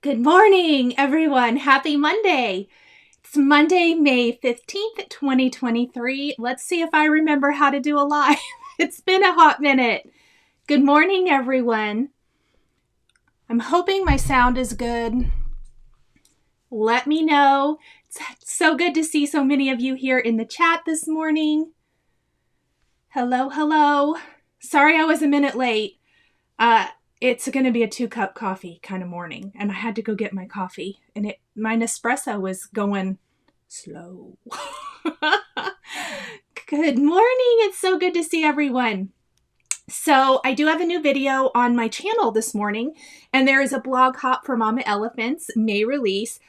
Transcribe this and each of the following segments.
Good morning, everyone. Happy Monday. It's Monday, May 15th, 2023. Let's see if I remember how to do a live. It's been a hot minute. Good morning, everyone. I'm hoping my sound is good. Let me know. It's so good to see so many of you here in the chat this morning. Hello, hello. Sorry I was a minute late. It's going to be a 2-cup coffee kind of morning, and I had to go get my coffee, and my Nespresso was going slow. Good morning. It's so good to see everyone. So I do have a new video on my channel this morning, and there is a blog hop for Mama Elephants May release.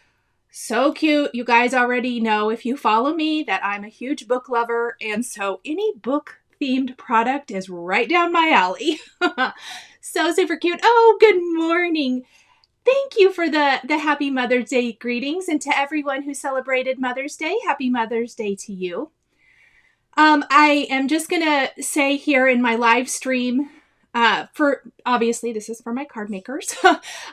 So cute. You guys already know, if you follow me, that I'm a huge book lover, and so any book themed product is right down my alley. So super cute. Oh, good morning. Thank you for the happy Mother's Day greetings, and to everyone who celebrated Mother's Day, happy Mother's Day to you. I am just going to say here in my live stream, obviously this is for my card makers.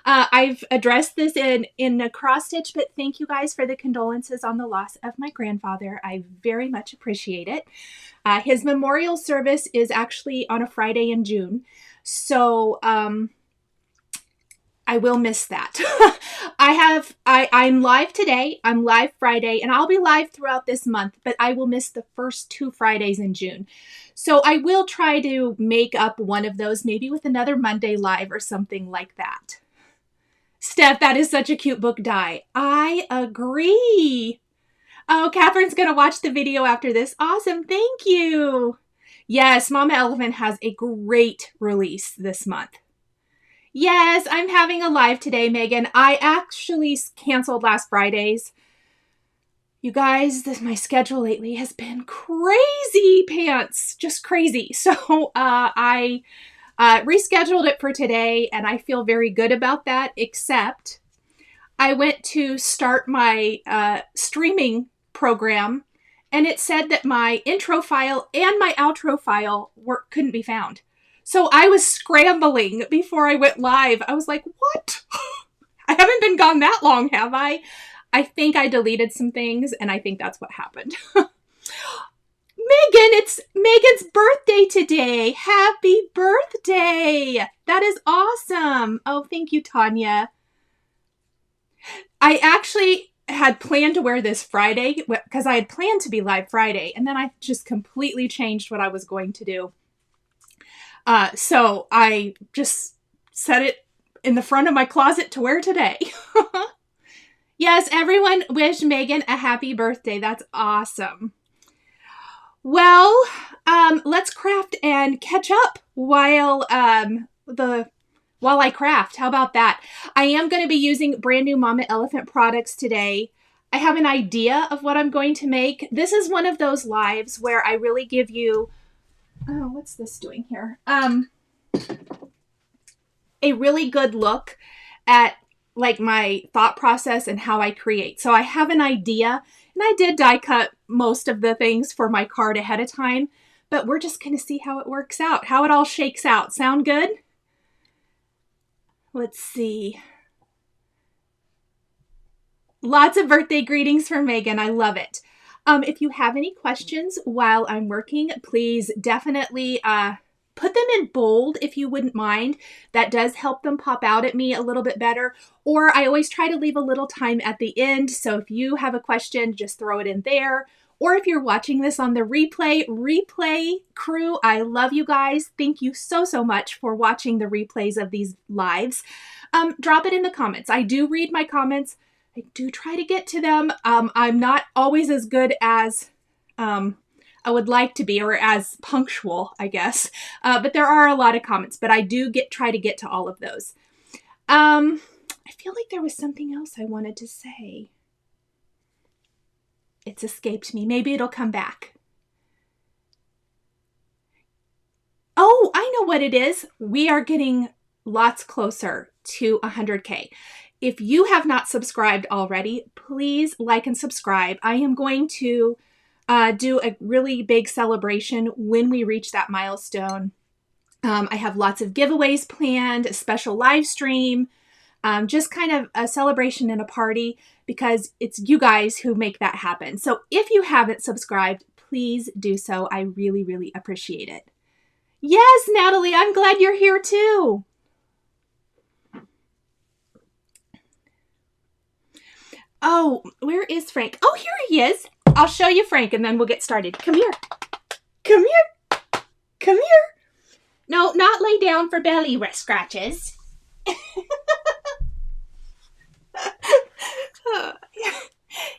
I've addressed this in a cross stitch, but thank you guys for the condolences on the loss of my grandfather. I very much appreciate it. His memorial service is actually on a Friday in June. So, I will miss that. I'm live today. I'm live Friday, and I'll be live throughout this month, but I will miss the first 2 Fridays in June. So I will try to make up one of those, maybe with another Monday live or something like that. Steph, that is such a cute book die. I agree. Oh, Catherine's going to watch the video after this. Awesome. Thank you. Yes, Mama Elephant has a great release this month. Yes, I'm having a live today, Megan. I actually canceled last Friday's. You guys, my schedule lately has been crazy pants, just crazy. So I rescheduled it for today, and I feel very good about that, except I went to start my streaming program, and it said that my intro file and my outro file couldn't be found. So I was scrambling before I went live. I was like, what? I haven't been gone that long, have I? I think I deleted some things, and I think that's what happened. Megan, it's Megan's birthday today. Happy birthday. That is awesome. Oh, thank you, Tanya. I actually had planned to wear this Friday because I had planned to be live Friday, and then I just completely changed what I was going to do. So I just set it in the front of my closet to wear today. Yes, everyone wish Megan a happy birthday. That's awesome. Well, let's craft and catch up while I craft. How about that? I am going to be using brand new Mama Elephant products today. I have an idea of what I'm going to make. This is one of those lives where I really give you, oh, what's this doing here? A really good look at like my thought process and how I create. So I have an idea, and I did die cut most of the things for my card ahead of time, but we're just going to see how it works out, how it all shakes out. Sound good? Let's see. Lots of birthday greetings for Megan. I love it. If you have any questions while I'm working, please definitely put them in bold if you wouldn't mind. That does help them pop out at me a little bit better. Or I always try to leave a little time at the end. So if you have a question, just throw it in there. Or if you're watching this on the replay crew, I love you guys. Thank you so, so much for watching the replays of these lives. Drop it in the comments. I do read my comments. I do try to get to them. I'm not always as good as I would like to be, or as punctual, I guess. But there are a lot of comments, but I do try to get to all of those. I feel like there was something else I wanted to say. It's escaped me. Maybe it'll come back. Oh, I know what it is. We are getting lots closer to 100K. If you have not subscribed already, please like and subscribe. I am going to do a really big celebration when we reach that milestone. I have lots of giveaways planned, a special live stream. Just kind of a celebration and a party, because it's you guys who make that happen. So if you haven't subscribed, please do so. I really, really appreciate it. Yes, Natalie, I'm glad you're here too. Oh, where is Frank? Oh, here he is. I'll show you Frank and then we'll get started. Come here. Come here. Come here. No, not lay down for belly scratches.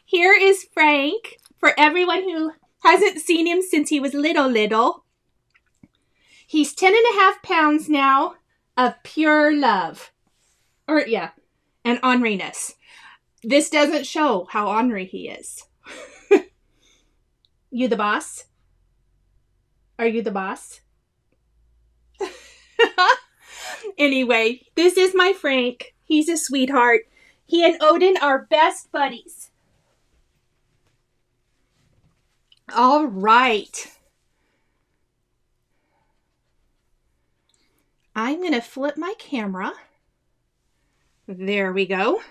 Here is Frank, for everyone who hasn't seen him since he was little. He's 10.5 pounds now of pure love. And orneriness. This doesn't show how ornery he is. You the boss? Are you the boss? Anyway, this is my Frank. He's a sweetheart. He and Odin are best buddies. All right. I'm going to flip my camera. There we go.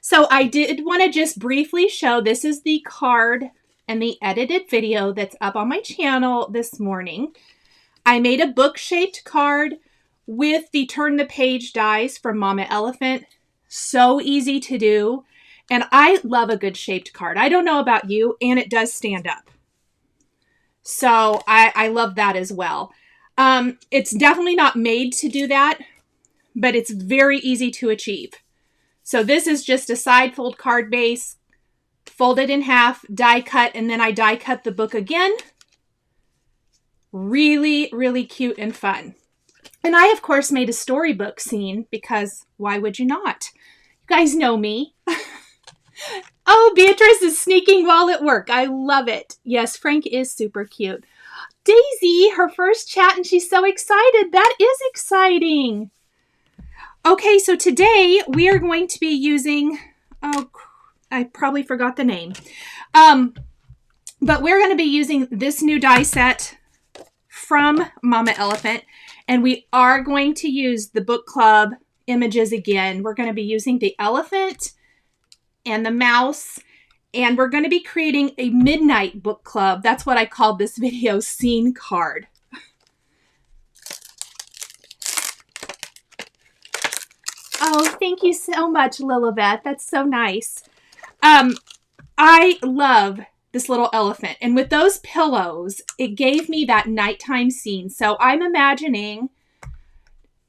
So I did want to just briefly show, this is the card and the edited video that's up on my channel this morning. I made a book-shaped card with the turn the page dies from Mama Elephant. So easy to do. And I love a good shaped card. I don't know about you, and it does stand up. So I love that as well. It's definitely not made to do that, but it's very easy to achieve. So this is just a side fold card base, folded in half, die cut, and then I die cut the book again. Really, really cute and fun. And I, of course, made a storybook scene because why would you not? You guys know me. Oh, Beatrice is sneaking while at work. I love it. Yes, Frank is super cute. Daisy, her first chat, and she's so excited. That is exciting. Okay, so today we are going to be using, oh, I probably forgot the name. But we're going to be using this new die set from Mama Elephant, and we are going to use the book club images again. We're going to be using the elephant and the mouse, and we're going to be creating a midnight book club. That's what I called this video, scene card. Oh, thank you so much, Lilibeth. That's so nice. I love this little elephant, and with those pillows, it gave me that nighttime scene. So I'm imagining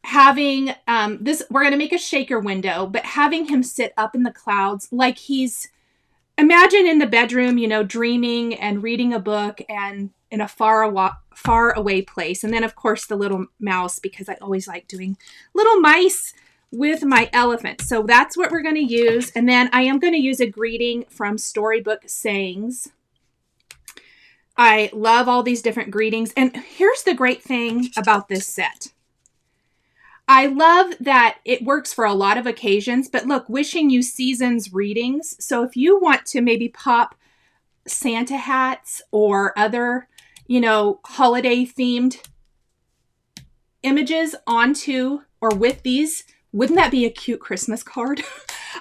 having this, we're going to make a shaker window, but having him sit up in the clouds like he's, imagine in the bedroom, you know, dreaming and reading a book and in a far away place. And then, of course, the little mouse, because I always like doing little mice with my elephant. So that's what we're going to use. And then I am going to use a greeting from Storybook Sayings. I love all these different greetings. And here's the great thing about this set. I love that it works for a lot of occasions, but look, wishing you seasons readings. So if you want to maybe pop Santa hats or other, you know, holiday themed images onto or with these, wouldn't that be a cute Christmas card?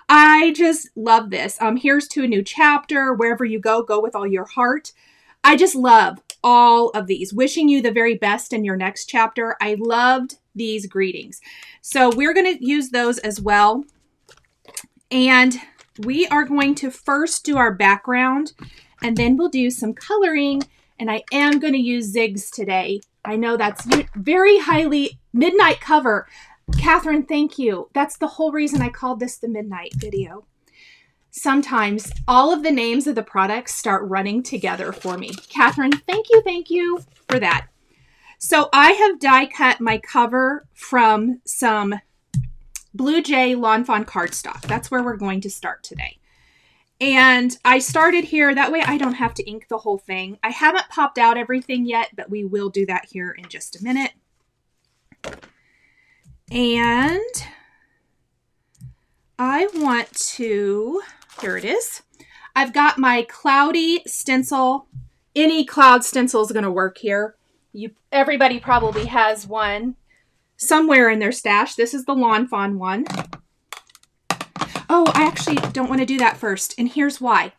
I just love this. Here's to a new chapter. Wherever you go, go with all your heart. I just love all of these. Wishing you the very best in your next chapter. I loved these greetings. So we're going to use those as well. And we are going to first do our background, and then we'll do some coloring. And I am going to use zigs today. I know that's very highly midnight cover. Catherine, thank you. That's the whole reason I called this the midnight video. Sometimes all of the names of the products start running together for me. Catherine, thank you for that. So I have die cut my cover from some Blue Jay Lawn Fawn cardstock. That's where we're going to start today. And I started here. That way I don't have to ink the whole thing. I haven't popped out everything yet, but we will do that here in just a minute. And I want to, here it is. I've got my cloudy stencil. Any cloud stencil is going to work here. Everybody probably has one somewhere in their stash. This is the Lawn Fawn one. Oh, I actually don't want to do that first. And here's why.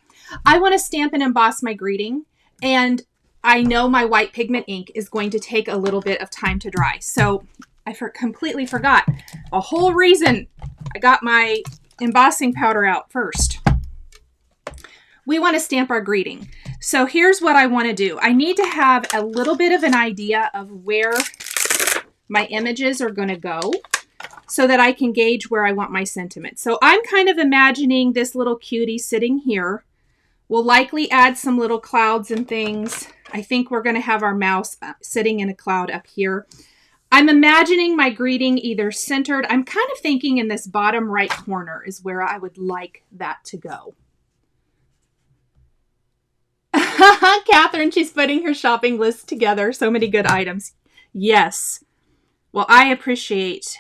I want to stamp and emboss my greeting. And I know my white pigment ink is going to take a little bit of time to dry. So I completely forgot. A whole reason I got my embossing powder out first. We want to stamp our greeting. So here's what I want to do. I need to have a little bit of an idea of where my images are going to go so that I can gauge where I want my sentiment. So I'm kind of imagining this little cutie sitting here. We'll likely add some little clouds and things. I think we're going to have our mouse sitting in a cloud up here. I'm imagining my greeting either centered. I'm kind of thinking in this bottom right corner is where I would like that to go. Catherine, she's putting her shopping list together. So many good items. Yes. Well, I appreciate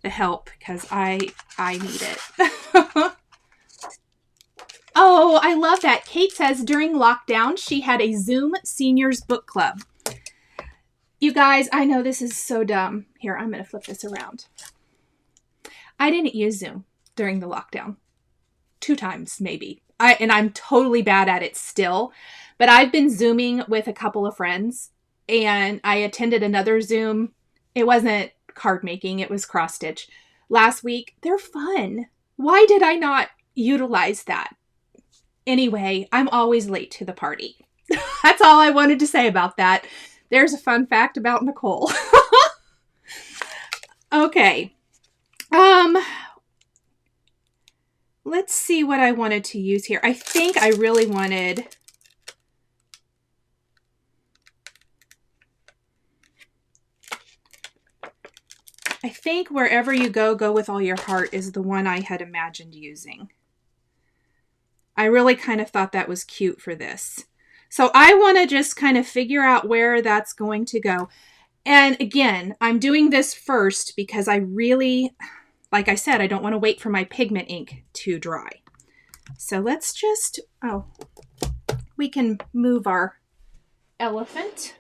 the help because I need it. Oh, I love that. Kate says during lockdown, she had a Zoom seniors book club. You guys, I know this is so dumb. Here, I'm going to flip this around. I didn't use Zoom during the lockdown. 2 times, maybe. And I'm totally bad at it still. But I've been Zooming with a couple of friends. And I attended another Zoom. It wasn't card making. It was cross stitch. Last week. They're fun. Why did I not utilize that? Anyway, I'm always late to the party. That's all I wanted to say about that. There's a fun fact about Nichol. Okay. Let's see what I wanted to use here. I think I really wanted... I think wherever you go, go with all your heart is the one I had imagined using. I really kind of thought that was cute for this. So I want to just kind of figure out where that's going to go. And again, I'm doing this first because I really, like I said, I don't want to wait for my pigment ink to dry. So let's just, oh, we can move our elephant.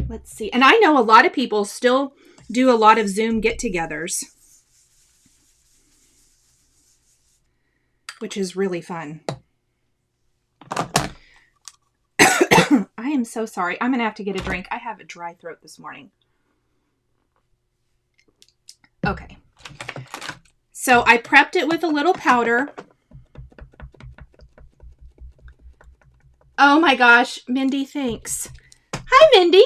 Let's see. And I know a lot of people still do a lot of Zoom get-togethers, which is really fun. I am so sorry. I'm going to have to get a drink. I have a dry throat this morning. Okay. So I prepped it with a little powder. Oh my gosh, Mindy, thanks. Hi, Mindy.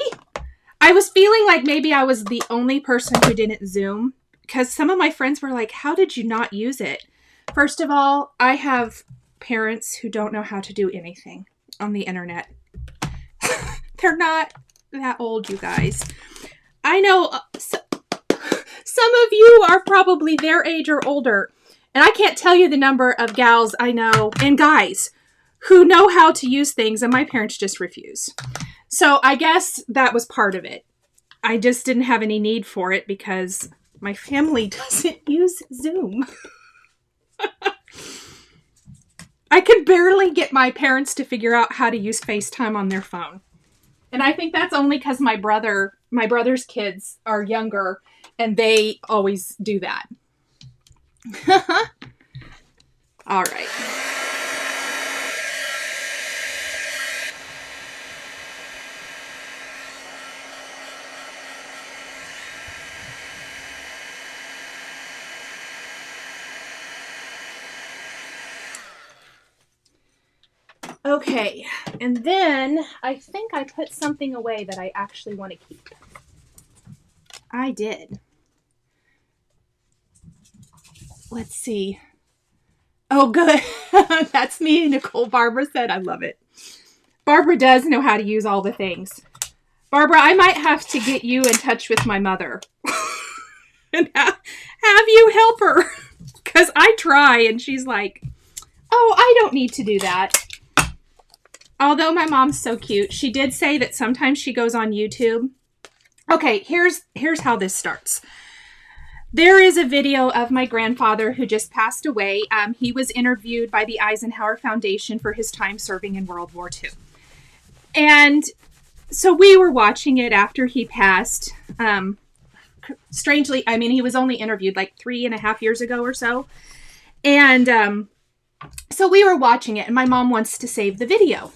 I was feeling like maybe I was the only person who didn't Zoom because some of my friends were like, how did you not use it? First of all, I have parents who don't know how to do anything on the internet. They're not that old, you guys. I know some of you are probably their age or older, and I can't tell you the number of gals I know and guys who know how to use things, and my parents just refuse. So I guess that was part of it. I just didn't have any need for it because my family doesn't use Zoom. I could barely get my parents to figure out how to use FaceTime on their phone. And I think that's only because my brother's kids are younger and they always do that. All right. Okay, and then I think I put something away that I actually want to keep. I did. Let's see. Oh, good. That's me, Nichol. Barbara said. I love it. Barbara does know how to use all the things. Barbara, I might have to get you in touch with my mother and have you help her because I try and she's like, oh, I don't need to do that. Although my mom's so cute, she did say that sometimes she goes on YouTube. Okay, here's how this starts. There is a video of my grandfather who just passed away. He was interviewed by the Eisenhower Foundation for his time serving in World War II. And So we were watching it after he passed. Strangely, I mean, he was only interviewed like 3.5 years ago or so. And so we were watching it, and my mom wants to save the video.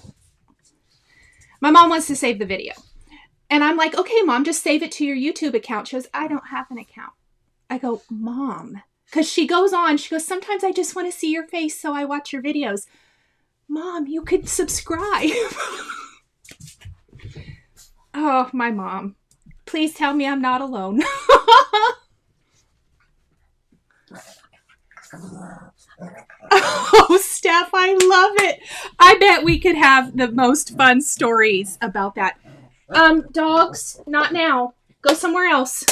And I'm like, okay, Mom, just save it to your YouTube account. She goes, I don't have an account. I go, Mom, because she goes, sometimes I just want to see your face, so I watch your videos. Mom, you could subscribe. Oh, my mom. Please tell me I'm not alone. Oh, Steph, I love it. I bet we could have the most fun stories about that. Dogs, not now. Go somewhere else.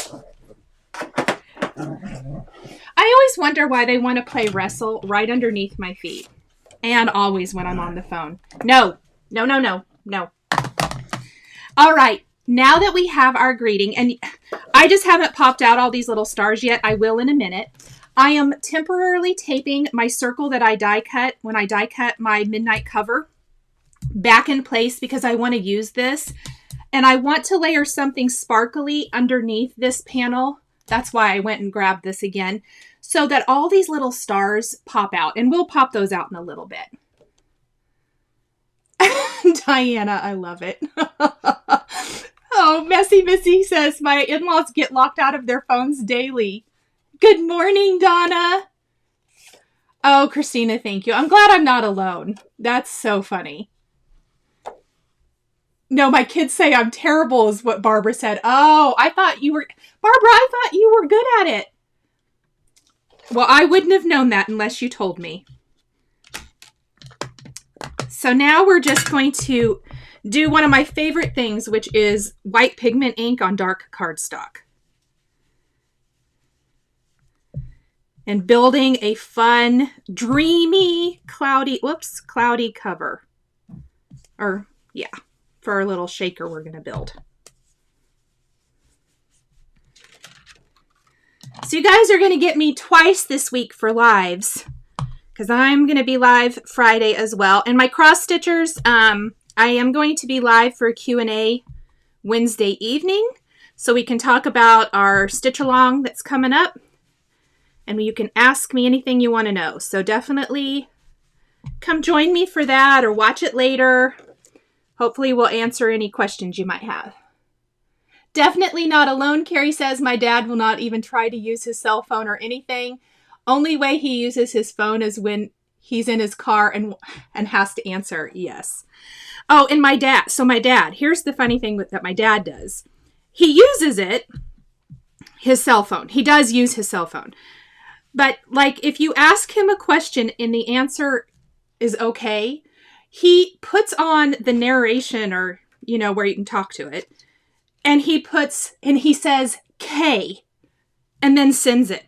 I always wonder why they want to play wrestle right underneath my feet. And always when I'm on the phone. No. All right. Now that we have our greeting, and I just haven't popped out all these little stars yet. I will in a minute. I am temporarily taping my circle that I die cut when I die cut my midnight cover back in place because I want to use this. And I want to layer something sparkly underneath this panel. That's why I went and grabbed this again, so that all these little stars pop out. And we'll pop those out in a little bit. Diana, I love it. Oh, Messy Missy says, my in-laws get locked out of their phones daily. Good morning, Donna. Oh, Christina, thank you. I'm glad I'm not alone. That's so funny. No, my kids say I'm terrible is what Barbara said. Oh, I thought you were... Barbara, I thought you were good at it. Well, I wouldn't have known that unless you told me. So now we're just going to do one of my favorite things, which is white pigment ink on dark cardstock. And building a fun, dreamy, cloudy cover. Or, yeah, for our little shaker we're going to build. So you guys are going to get me twice this week for lives, because I'm going to be live Friday as well. And my cross stitchers, I am going to be live for a Q&A Wednesday evening, so we can talk about our stitch along that's coming up, and you can ask me anything you want to know. So definitely come join me for that, or watch it later. Hopefully we'll answer any questions you might have. Definitely not alone, Carrie says. My dad will not even try to use his cell phone or anything. Only way he uses his phone is when he's in his car and has to answer yes. Oh, and my dad. So my dad, here's the funny thing that my dad does. He uses his cell phone. He does use his cell phone. But like if you ask him a question and the answer is okay, he puts on the narration, or, you know, where you can talk to it. And he says K and then sends it.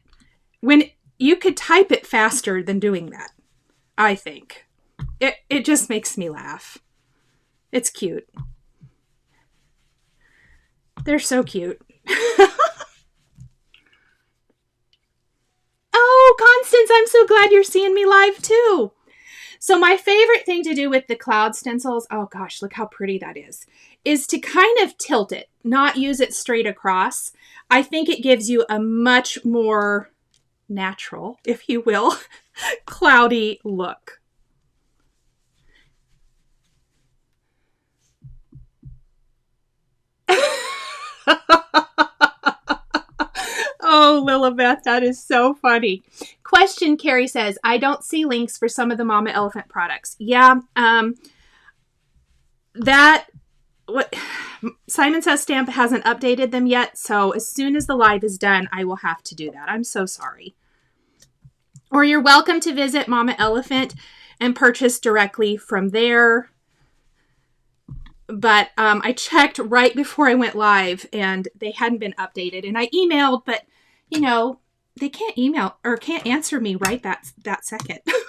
When you could type it faster than doing that, I think. It just makes me laugh. It's cute. They're so cute. Oh, Constance, I'm so glad you're seeing me live too. So my favorite thing to do with the cloud stencils, oh gosh, look how pretty that is to kind of tilt it, not use it straight across. I think it gives you a much more natural, if you will, cloudy look. Oh, Lilibeth, that is so funny. Question, Carrie says, I don't see links for some of the Mama Elephant products. Yeah, Simon Says Stamp hasn't updated them yet, so as soon as the live is done, I will have to do that. I'm so sorry. Or you're welcome to visit Mama Elephant and purchase directly from there. But I checked right before I went live, and they hadn't been updated. And I emailed, but, you know, they can't email or can't answer me right that second. Because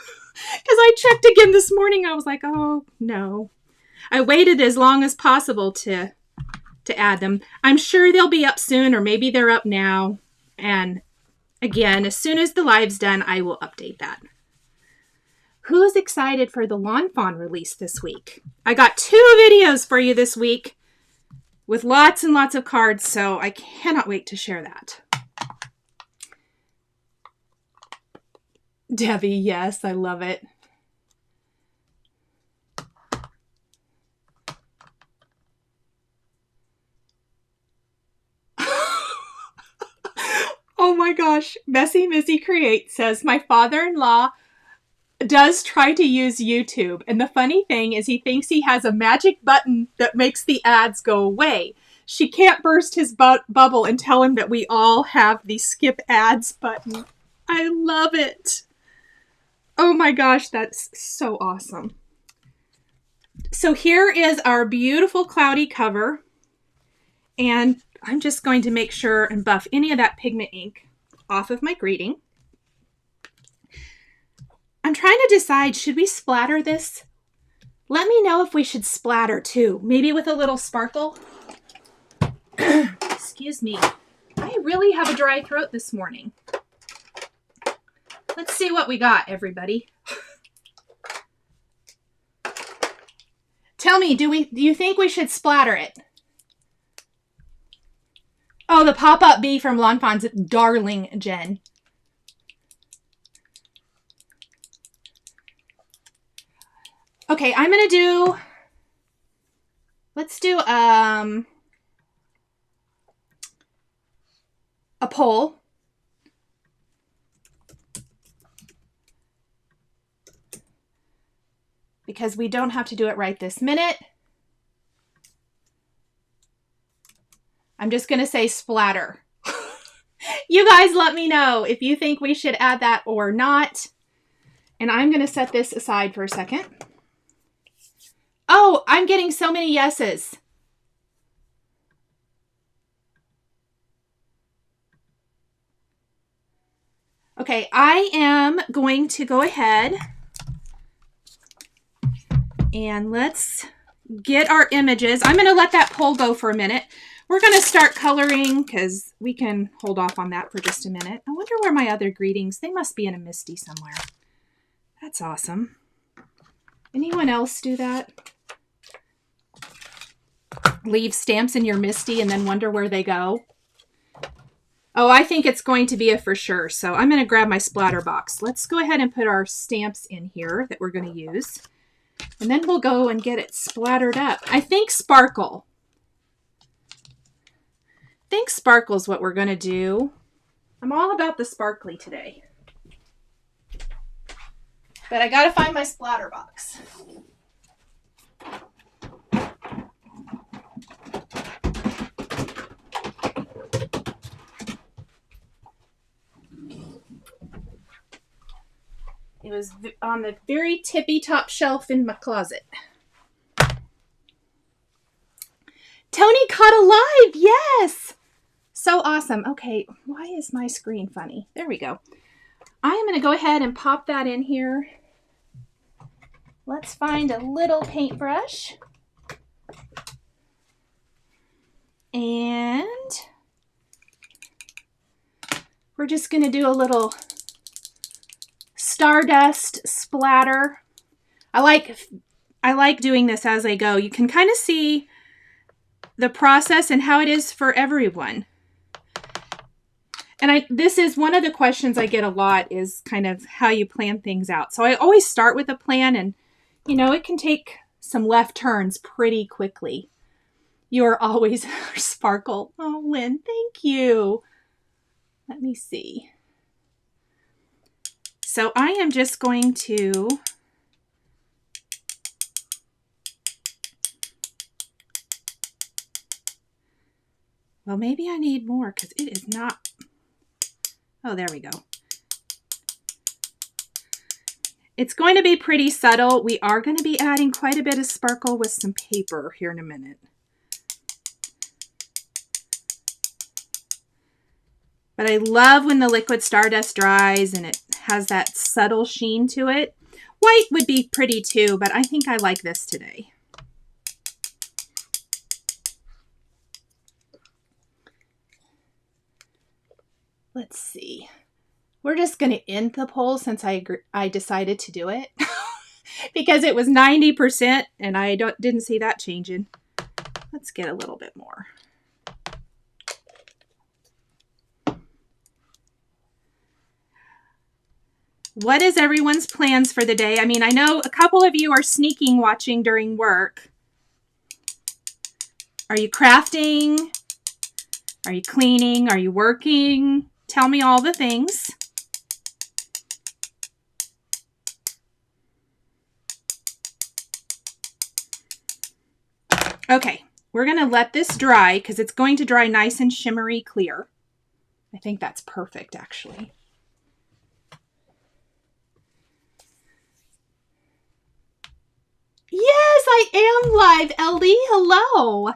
I checked again this morning. I was like, oh, no. I waited as long as possible to add them. I'm sure they'll be up soon, or maybe they're up now. And again, as soon as the live's done, I will update that. Who's excited for the Lawn Fawn release this week? I got 2 videos for you this week. with lots and lots of cards, so I cannot wait to share that. Debbie, yes, I love it. Oh my gosh, Messy Missy Create says, my father-in-law does try to use YouTube, and the funny thing is he thinks he has a magic button that makes the ads go away. She can't burst his bubble and tell him that we all have the skip ads button. I love it. Oh my gosh, that's so awesome. So here is our beautiful cloudy cover, and I'm just going to make sure and buff any of that pigment ink off of my greeting. I'm trying to decide, should we splatter this? Let me know if we should splatter too. Maybe with a little sparkle. Excuse me. I really have a dry throat this morning. Let's see what we got, everybody. Tell me, do you think we should splatter it? Oh, the pop-up bee from Lawn Fawn's darling, Jen. Okay, I'm going to do, let's do a poll. Because we don't have to do it right this minute. I'm just going to say splatter. You guys let me know if you think we should add that or not. And I'm going to set this aside for a second. Oh, I'm getting so many yeses. Okay, I am going to go ahead and let's get our images. I'm going to let that poll go for a minute. We're going to start coloring because we can hold off on that for just a minute. I wonder where my other greetings, they must be in a MISTI somewhere. That's awesome. Anyone else do that? Leave stamps in your MISTI and then wonder where they go? Oh, I think it's going to be a for sure. So I'm going to grab my splatter box. Let's go ahead and put our stamps in here that we're going to use. And then we'll go and get it splattered up. I think sparkle. I think sparkle is what we're going to do. I'm all about the sparkly today. But I got to find my splatter box. It was on the very tippy top shelf in my closet. Tony caught alive! Yes! So awesome. Okay, why is my screen funny? There we go. I am going to go ahead and pop that in here. Let's find a little paintbrush. And we're just going to do a little stardust splatter. I like doing this as I go. You can kind of see the process and how it is for everyone. And this is one of the questions I get a lot, is kind of how you plan things out. So I always start with a plan, and you know, it can take some left turns pretty quickly. You are always sparkle. Oh, Lynn, thank you. Let me see. So I am just going to well, maybe I need more because it is not. Oh, there we go. It's going to be pretty subtle. We are going to be adding quite a bit of sparkle with some paper here in a minute. But I love when the liquid stardust dries and it has that subtle sheen to it. White would be pretty too, but I think I like this today. Let's see. We're just going to end the poll since I decided to do it because it was 90% and I didn't see that changing. Let's get a little bit more. What is everyone's plans for the day? I mean, I know a couple of you are sneaking watching during work. Are you crafting? Are you cleaning? Are you working? Tell me all the things. Okay, we're going to let this dry because it's going to dry nice and shimmery clear. I think that's perfect, actually. Yes, I am live, Ellie. Hello.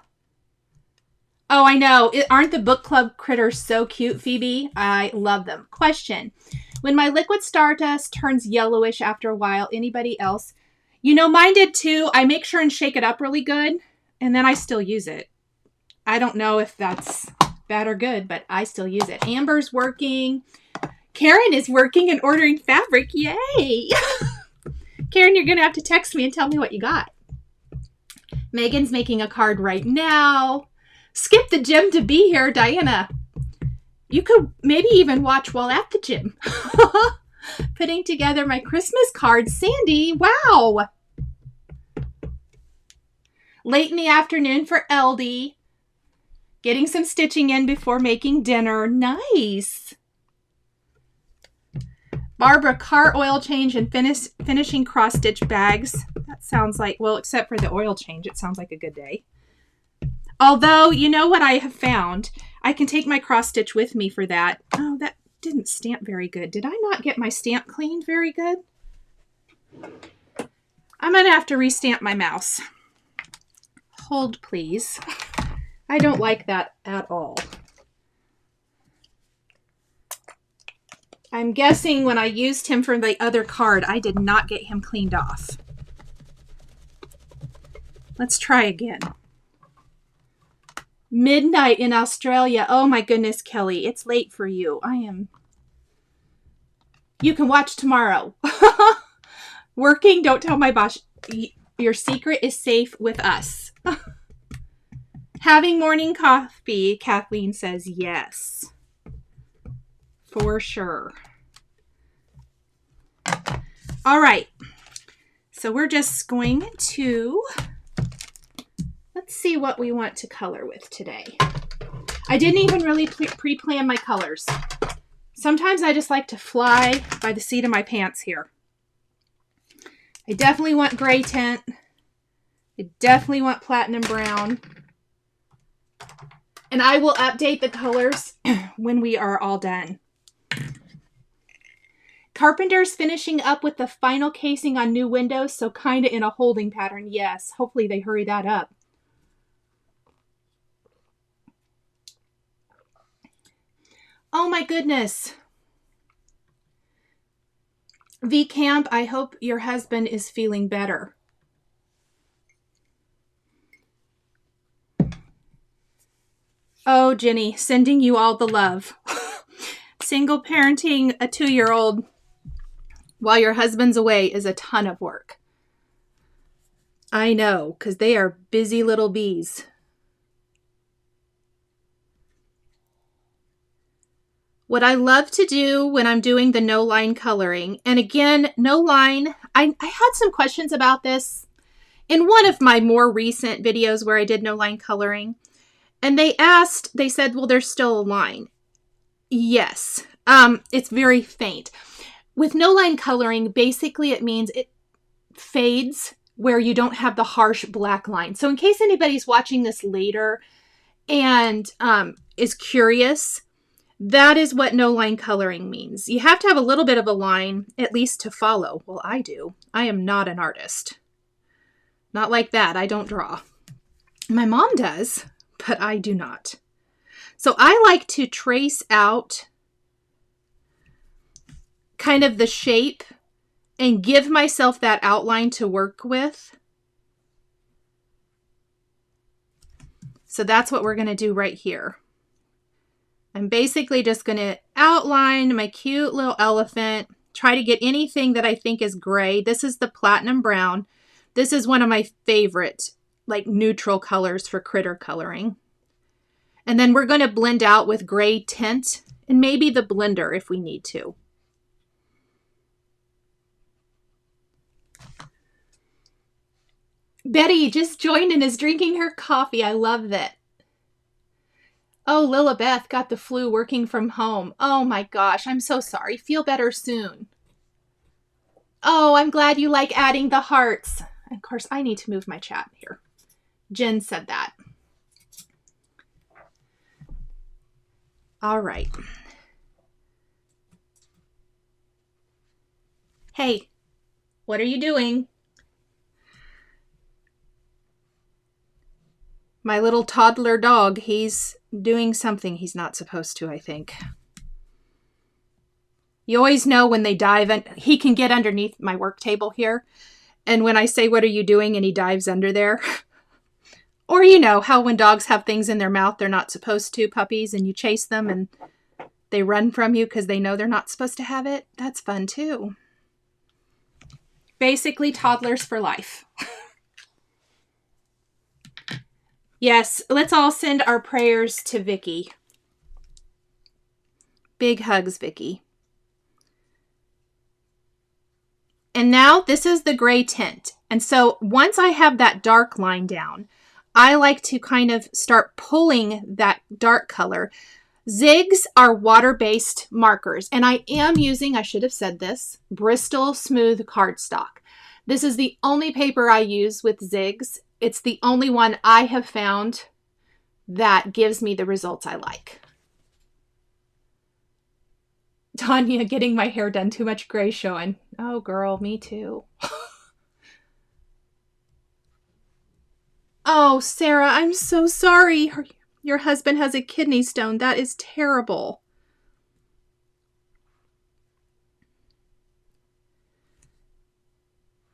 Oh, I know. Aren't the book club critters so cute, Phoebe? I love them. Question. When my liquid stardust turns yellowish after a while, anybody else? You know, mine did too. I make sure and shake it up really good, and then I still use it. I don't know if that's bad or good, but I still use it. Amber's working. Karen is working and ordering fabric. Yay! Karen, you're going to have to text me and tell me what you got. Megan's making a card right now. Skip the gym to be here, Diana. You could maybe even watch while at the gym. Putting together my Christmas card. Sandy, wow. Late in the afternoon for LD. Getting some stitching in before making dinner. Nice. Barbara, car oil change and finishing cross-stitch bags. That sounds like, well, except for the oil change, it sounds like a good day. Although, you know what I have found? I can take my cross-stitch with me for that. Oh, that didn't stamp very good. Did I not get my stamp cleaned very good? I'm going to have to restamp my mouse. Hold, please. I don't like that at all. I'm guessing when I used him for the other card, I did not get him cleaned off. Let's try again. Midnight in Australia. Oh my goodness, Kelly. It's late for you. You can watch tomorrow. Working, don't tell my boss. Your secret is safe with us. Having morning coffee, Kathleen says yes. For sure. All right. So we're just going to, let's see what we want to color with today. I didn't even really pre-plan my colors. Sometimes I just like to fly by the seat of my pants here. I definitely want gray tint. I definitely want platinum brown. And I will update the colors when we are all done. Carpenter's finishing up with the final casing on new windows, so kind of in a holding pattern. Yes, hopefully they hurry that up. Oh my goodness. V Camp, I hope your husband is feeling better. Oh, Jenny, sending you all the love. Single parenting a 2-year-old while your husband's away is a ton of work. I know, because they are busy little bees. What I love to do when I'm doing the no line coloring, and again, no line, I had some questions about this in one of my more recent videos where I did no line coloring. And they said, well, there's still a line. Yes, it's very faint. With no line coloring, basically it means it fades where you don't have the harsh black line. So in case anybody's watching this later and is curious, that is what no line coloring means. You have to have a little bit of a line, at least to follow. Well, I do. I am not an artist. Not like that. I don't draw. My mom does, but I do not. So I like to trace out kind of the shape and give myself that outline to work with. So that's what we're going to do right here. I'm basically just going to outline my cute little elephant, try to get anything that I think is gray. This is the platinum brown. This is one of my favorite like neutral colors for critter coloring. And then we're going to blend out with gray tint and maybe the blender if we need to. Betty just joined and is drinking her coffee. I love that. Oh, Lilibeth got the flu working from home. Oh my gosh, I'm so sorry. Feel better soon. Oh, I'm glad you like adding the hearts. Of course, I need to move my chat here. Jen said that. All right. Hey, what are you doing? My little toddler dog, he's doing something he's not supposed to, I think. You always know when they dive, and he can get underneath my work table here. And when I say, what are you doing? And he dives under there. Or you know how when dogs have things in their mouth they're not supposed to, puppies, and you chase them and they run from you because they know they're not supposed to have it. That's fun too. Basically, toddlers for life. Yes, let's all send our prayers to Vicky. Big hugs, Vicky. And now this is the gray tint. And so once I have that dark line down, I like to kind of start pulling that dark color. Zigs are water-based markers, and I am using, I should have said this, Bristol Smooth Cardstock. This is the only paper I use with Zigs. It's the only one I have found that gives me the results I like. Tanya, getting my hair done, too much gray showing. Oh girl, me too. Oh, Sarah, I'm so sorry. Your husband has a kidney stone. That is terrible.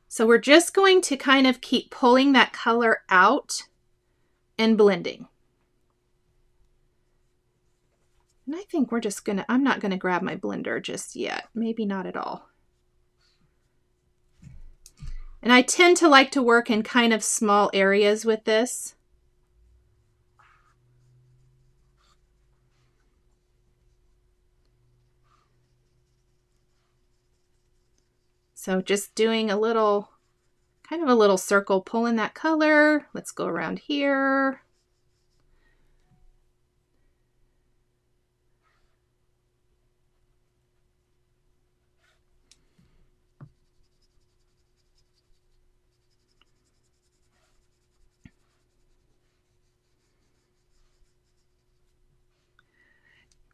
So we're just going to kind of keep pulling that color out and blending. And I think we're just gonna, I'm not gonna grab my blender just yet. Maybe not at all. And I tend to like to work in kind of small areas with this. So just doing a little, kind of a little circle, pulling that color. Let's go around here.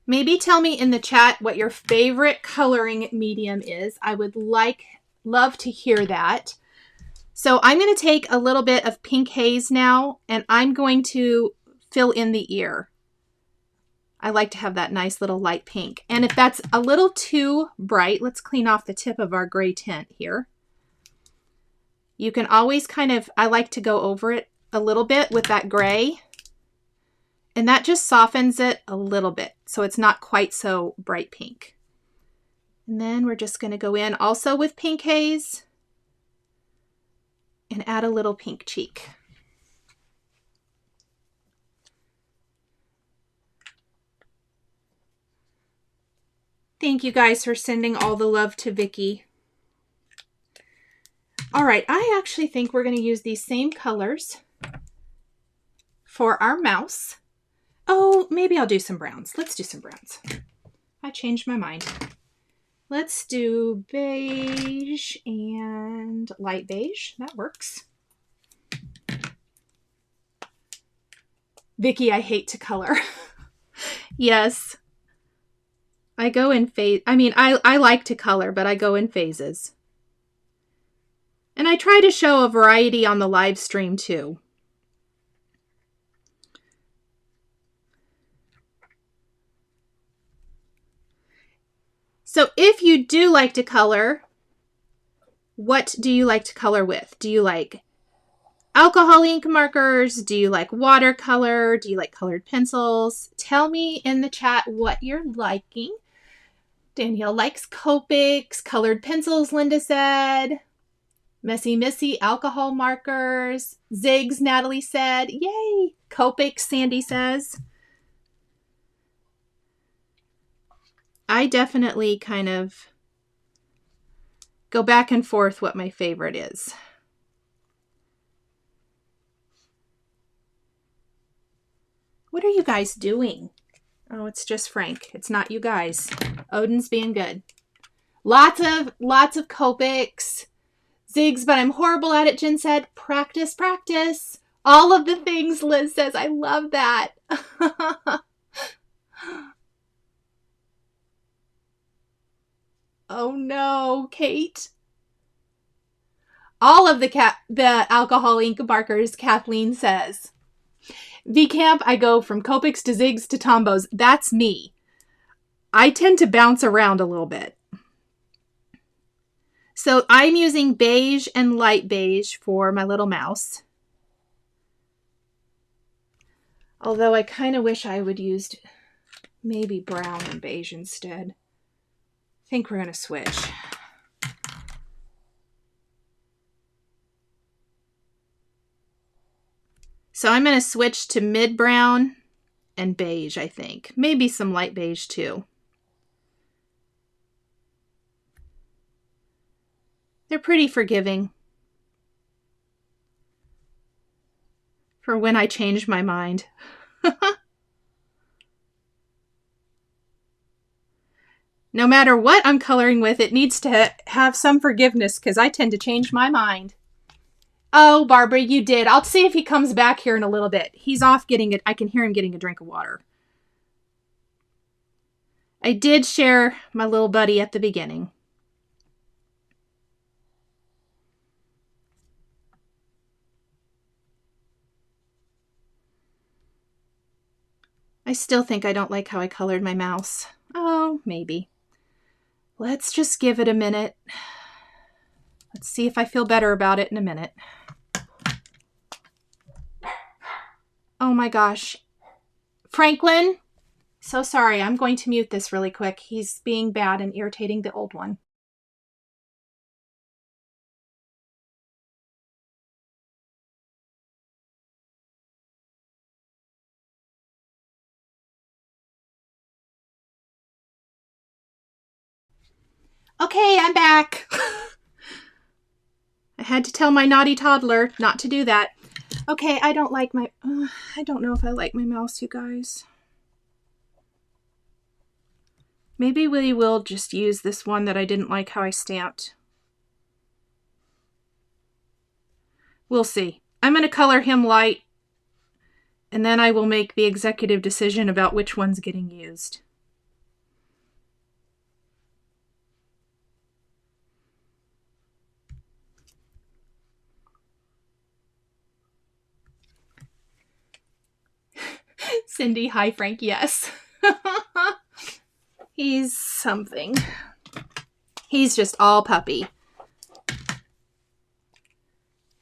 Maybe tell me in the chat what your favorite coloring medium is. I would love to hear that. So I'm going to take a little bit of pink haze now, and I'm going to fill in the ear. I like to have that nice little light pink. And if that's a little too bright, let's clean off the tip of our gray tint here. You can always kind of, I like to go over it a little bit with that gray. And that just softens it a little bit, so it's not quite so bright pink. And then we're just going to go in also with pink haze and add a little pink cheek. Thank you guys for sending all the love to Vicky. All right, I actually think we're going to use these same colors for our mouse. Oh, maybe I'll do some browns. Let's do some browns. I changed my mind. Let's do beige and light beige. That works. Vicky, I hate to color. Yes. I go in phase. I mean, I like to color, but I go in phases. And I try to show a variety on the live stream too. So if you do like to color, what do you like to color with? Do you like alcohol ink markers? Do you like watercolor? Do you like colored pencils? Tell me in the chat what you're liking. Danielle likes Copics, colored pencils, Linda said. Messy Missy, alcohol markers. Zigs, Natalie said. Yay. Copic, Sandy says. I definitely kind of go back and forth what my favorite is. What are you guys doing? Oh, it's just Frank. It's not you guys. Odin's being good. Lots of Copics. Zigs, but I'm horrible at it, Jen said. Practice, practice. All of the things Liz says. I love that. Oh no, Kate. All of the alcohol ink markers, Kathleen says. V-Camp, I go from Copics to Zigs to Tombos. That's me. I tend to bounce around a little bit. So I'm using beige and light beige for my little mouse. Although I kind of wish I would use maybe brown and beige instead. I think we're going to switch. So I'm going to switch to mid brown and beige, I think. Maybe some light beige too. They're pretty forgiving for when I change my mind. No matter what I'm coloring with, it needs to have some forgiveness because I tend to change my mind. Oh, Barbara, you did. I'll see if he comes back here in a little bit. He's off getting it. I can hear him getting a drink of water. I did share my little buddy at the beginning. I still think I don't like how I colored my mouse. Oh, maybe. Let's just give it a minute. Let's see if I feel better about it in a minute. Oh my gosh. Franklin, so sorry. I'm going to mute this really quick. He's being bad and irritating the old one. Okay, I'm back. I had to tell my naughty toddler not to do that. Okay, I don't like my... I don't know if I like my mouse, you guys. Maybe we will just use this one that I didn't like how I stamped. We'll see. I'm going to color him light, and then I will make the executive decision about which one's getting used. Cindy, hi Frank, yes. He's something. He's just all puppy.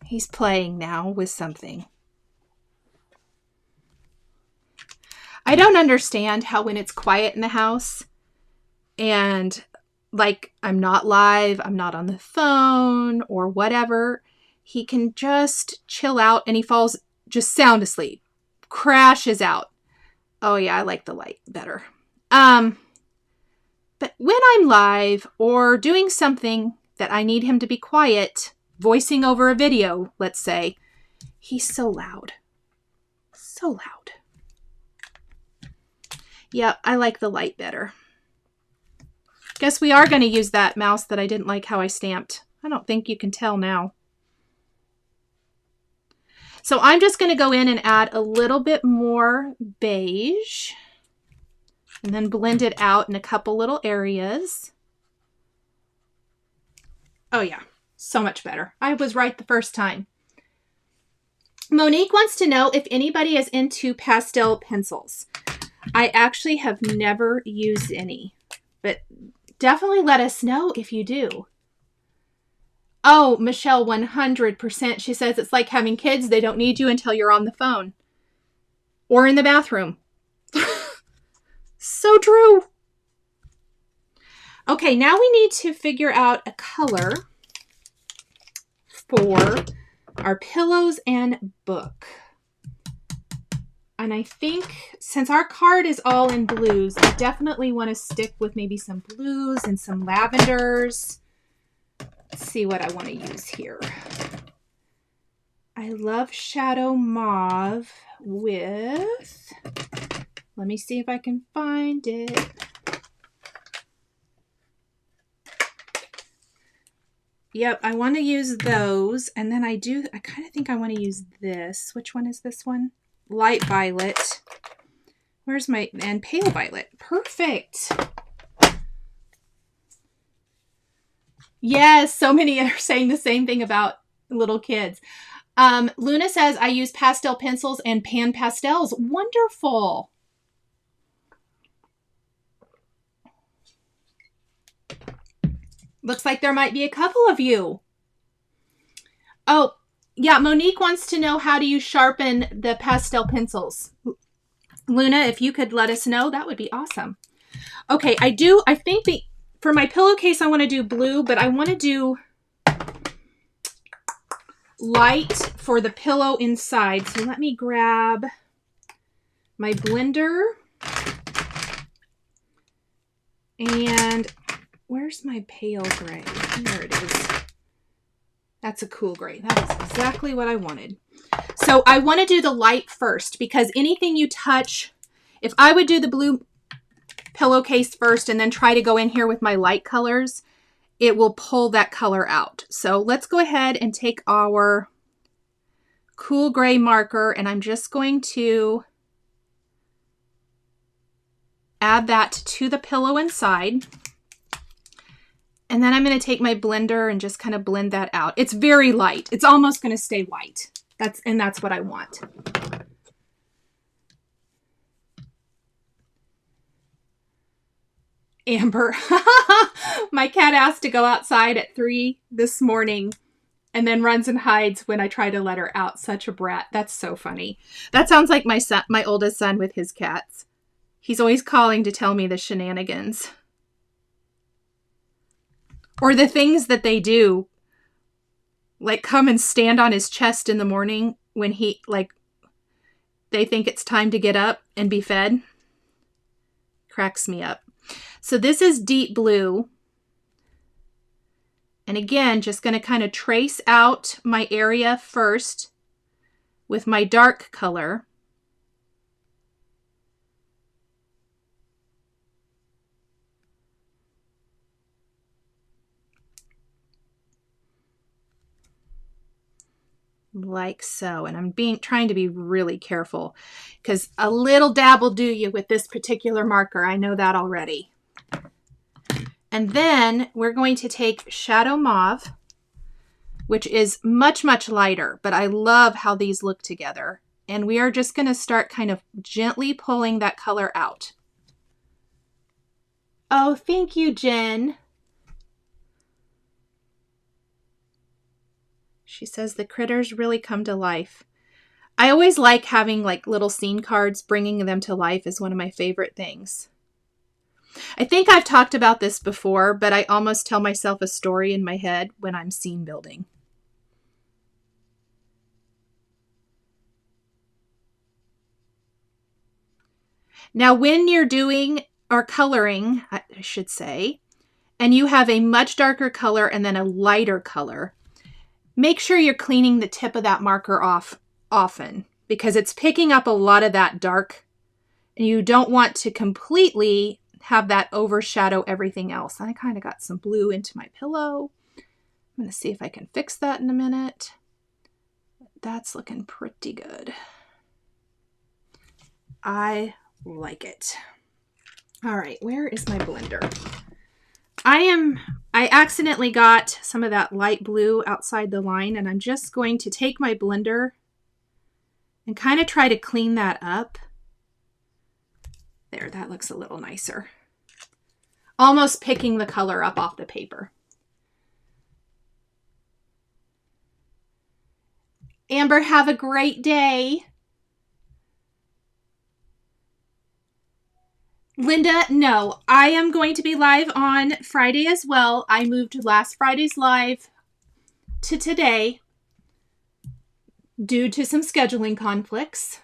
He's playing now with something. I don't understand how when it's quiet in the house and like I'm not live, I'm not on the phone or whatever, he can just chill out and he falls just sound asleep, crashes out. Oh yeah, I like the light better. But when I'm live or doing something that I need him to be quiet, voicing over a video, let's say, he's so loud. So loud. Yeah, I like the light better. Guess we are going to use that mouse that I didn't like how I stamped. I don't think you can tell now. So I'm just going to go in and add a little bit more beige and then blend it out in a couple little areas. Oh yeah, so much better. I was right the first time. Monique wants to know if anybody is into pastel pencils. I actually have never used any, but definitely let us know if you do. Oh, Michelle, 100%. She says it's like having kids. They don't need you until you're on the phone or in the bathroom. So true. Okay, now we need to figure out a color for our pillows and book. And I think since our card is all in blues, I definitely want to stick with maybe some blues and some lavenders. Let's see what I want to use here. I love Shadow Mauve with, let me see if I can find it. Yep, I want to use those. And then I kind of think I want to use this. Which one is this one? Light Violet. Where's my, and Pale Violet. Perfect. Yes, so many are saying the same thing about little kids. Luna says, I use pastel pencils and pan pastels. Wonderful. Looks like there might be a couple of you. Oh, yeah, Monique wants to know how do you sharpen the pastel pencils. Luna, if you could let us know, that would be awesome. Okay, I think for my pillowcase, I want to do blue, but I want to do light for the pillow inside. So let me grab my blender. And where's my pale gray? There it is. That's a cool gray. That is exactly what I wanted. So I want to do the light first because anything you touch, if I would do the blue pillowcase first and then try to go in here with my light colors, it will pull that color out. So let's go ahead and take our cool gray marker and I'm just going to add that to the pillow inside. And then I'm going to take my blender and just kind of blend that out. It's very light. It's almost going to stay white. That's what I want. Amber, my cat asked to go outside at 3 this morning and then runs and hides when I try to let her out. Such a brat. That's so funny. That sounds like my son, my oldest son with his cats. He's always calling to tell me the shenanigans. Or the things that they do, like come and stand on his chest in the morning when they think it's time to get up and be fed. Cracks me up. So this is deep blue. And again, just going to kind of trace out my area first with my dark color. Like so. And I'm trying to be really careful because a little dab will do you with this particular marker. I know that already. And then we're going to take Shadow Mauve, which is much, much lighter, but I love how these look together. And we are just going to start kind of gently pulling that color out. Oh, thank you, Jen. She says the critters really come to life. I always like having like little scene cards. Bringing them to life is one of my favorite things. I think I've talked about this before, but I almost tell myself a story in my head when I'm scene building. Now, when you're doing or coloring, I should say, and you have a much darker color and then a lighter color, make sure you're cleaning the tip of that marker off often because it's picking up a lot of that dark and you don't want to completely have that overshadow everything else. I kind of got some blue into my pillow. I'm going to see if I can fix that in a minute. That's looking pretty good. I like it. All right, where is my blender? I accidentally got some of that light blue outside the line, and I'm just going to take my blender and kind of try to clean that up. There, that looks a little nicer. Almost picking the color up off the paper. Amber, have a great day. Linda, no, I am going to be live on Friday as well. I moved last Friday's live to today due to some scheduling conflicts.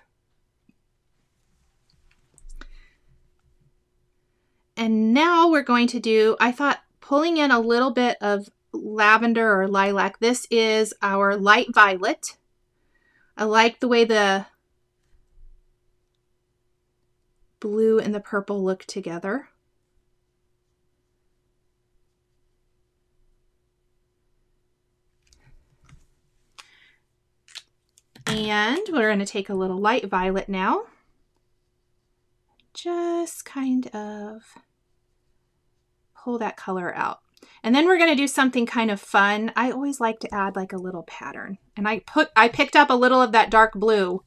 And now we're going to do, I thought, pulling in a little bit of lavender or lilac. This is our light violet. I like the way the blue and the purple look together. And we're going to take a little light violet now. Just kind of pull that color out. And then we're going to do something kind of fun. I always like to add like a little pattern. And I picked up a little of that dark blue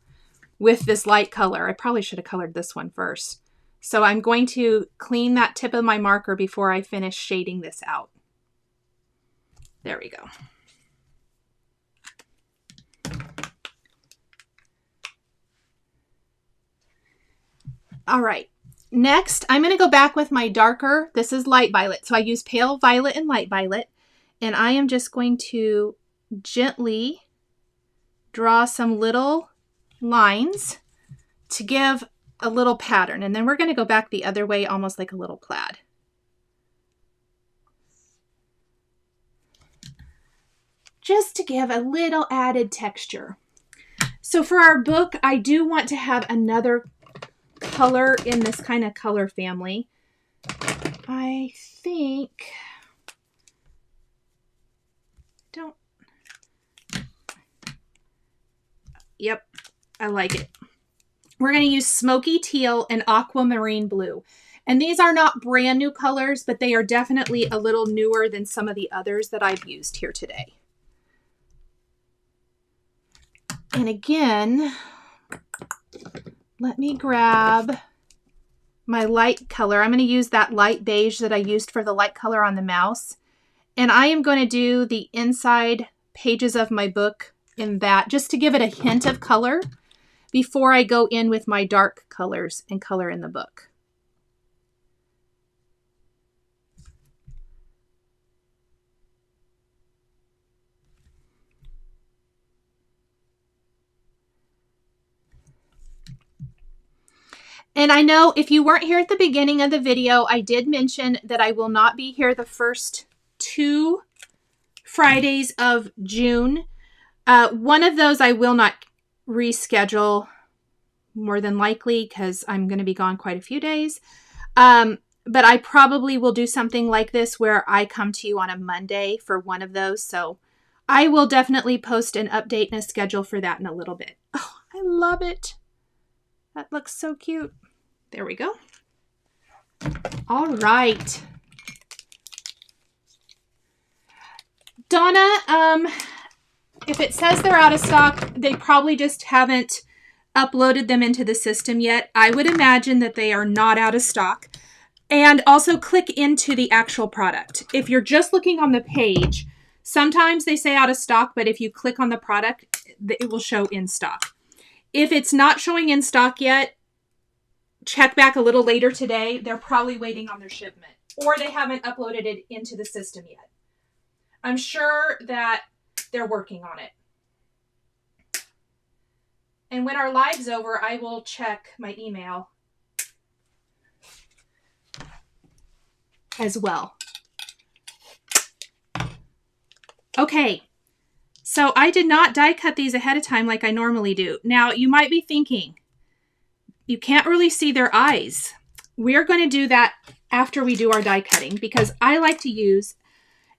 with this light color. I probably should have colored this one first. So I'm going to clean that tip of my marker before I finish shading this out. There we go. All right. Next, I'm going to go back with my darker, this is light violet. So I use pale violet and light violet. And I am just going to gently draw some little lines to give a little pattern. And then we're going to go back the other way, almost like a little plaid. Just to give a little added texture. So for our book, I do want to have another color in this kind of color family. I think, yep, I like it. We're going to use smoky teal and aquamarine blue. And these are not brand new colors, but they are definitely a little newer than some of the others that I've used here today. And again, let me grab my light color. I'm going to use that light beige that I used for the light color on the mouse. And I am going to do the inside pages of my book in that, just to give it a hint of color before I go in with my dark colors and color in the book. And I know if you weren't here at the beginning of the video, I did mention that I will not be here the first 2 Fridays of June. One of those I will not reschedule, more than likely, because I'm going to be gone quite a few days. But I probably will do something like this where I come to you on a Monday for one of those. So I will definitely post an update and a schedule for that in a little bit. Oh, I love it. That looks so cute. There we go. All right. Donna, if it says they're out of stock, they probably just haven't uploaded them into the system yet. I would imagine that they are not out of stock. And also click into the actual product. If you're just looking on the page, sometimes they say out of stock, but if you click on the product, it will show in stock. If it's not showing in stock yet, check back a little later today. They're probably waiting on their shipment, or they haven't uploaded it into the system yet. I'm sure that they're working on it. And when our live's over, I will check my email as well. Okay. So I did not die cut these ahead of time like I normally do. Now you might be thinking, you can't really see their eyes. We're going to do that after we do our die cutting, because I like to use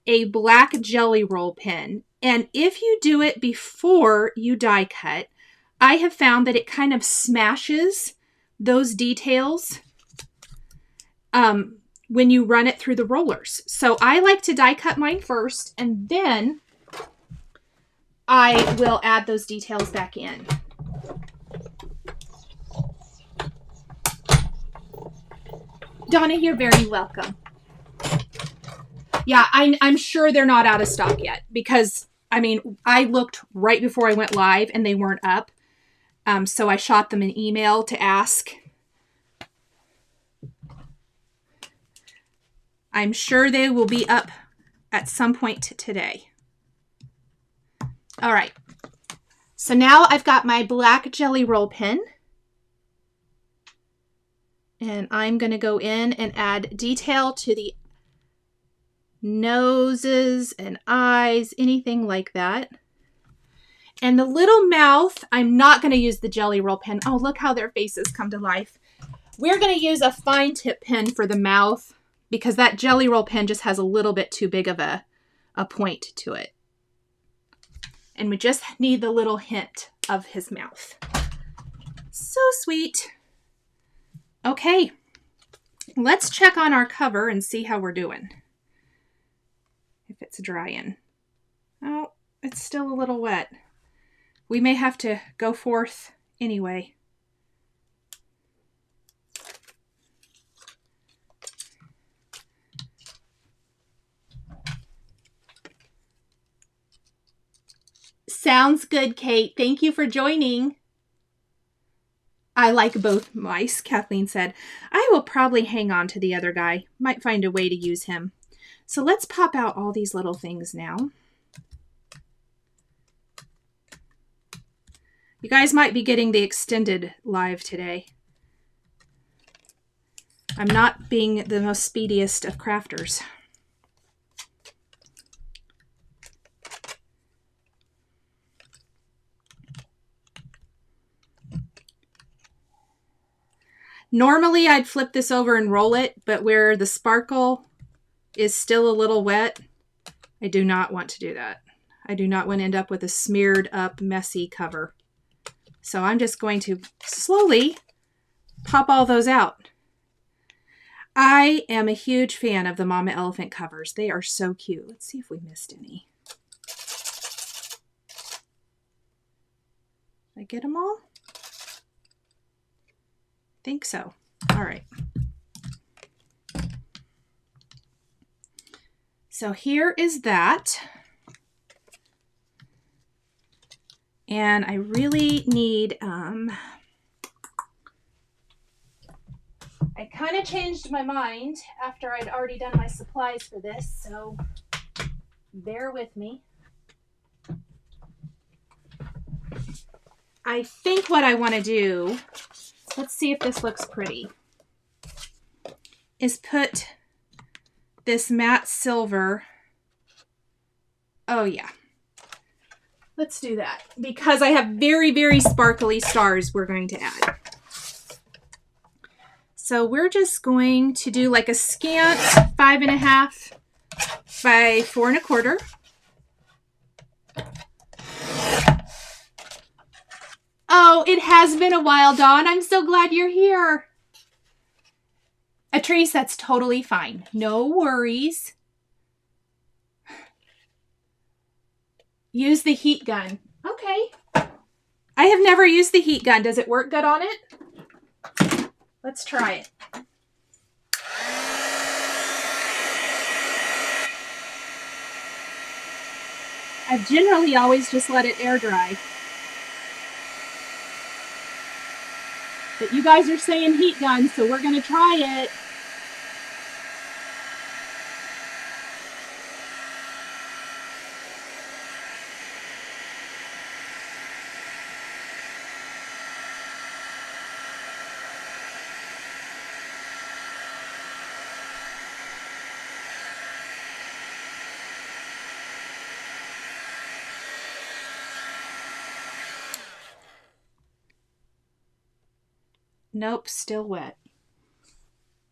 a black jelly roll pen. And if you do it before you die cut, I have found that it kind of smashes those details when you run it through the rollers. So I like to die cut mine first, and then I will add those details back in. Donna, you're very welcome. Yeah, I'm sure they're not out of stock yet, because, I mean, I looked right before I went live and they weren't up. So I shot them an email to ask. I'm sure they will be up at some point today. All right. So now I've got my black jelly roll pen. And I'm going to go in and add detail to the noses and eyes, anything like that. And the little mouth, I'm not going to use the jelly roll pen. Oh, look how their faces come to life. We're going to use a fine tip pen for the mouth because that jelly roll pen just has a little bit too big of a point to it. And we just need the little hint of his mouth. So sweet. Okay, let's check on our cover and see how we're doing. If it's drying. Oh, it's still a little wet. We may have to go forth anyway. Sounds good, Kate. Thank you for joining. I like both mice, Kathleen said. I will probably hang on to the other guy. Might find a way to use him. So let's pop out all these little things now. You guys might be getting the extended live today. I'm not being the most speediest of crafters. Normally I'd flip this over and roll it, but where the sparkle is still a little wet, I do not want to do that. I do not want to end up with a smeared up, messy cover. So I'm just going to slowly pop all those out. I am a huge fan of the Mama Elephant covers. They are so cute. Let's see if we missed any. Did I get them all? I think so. All right. So here is that. And I really need, I kind of changed my mind after I'd already done my supplies for this, so bear with me. I think what I want to do, let's see if this looks pretty, is put this matte silver. Oh yeah. Let's do that because I have very, very sparkly stars we're going to add. So we're just going to do like a scant 5.5 by 4 1/4. Oh, it has been a while, Dawn. I'm so glad you're here. Atrice, that's totally fine. No worries. Use the heat gun. Okay. I have never used the heat gun. Does it work good on it? Let's try it. I've generally always just let it air dry. But you guys are saying heat gun, so we're going to try it. Nope, still wet.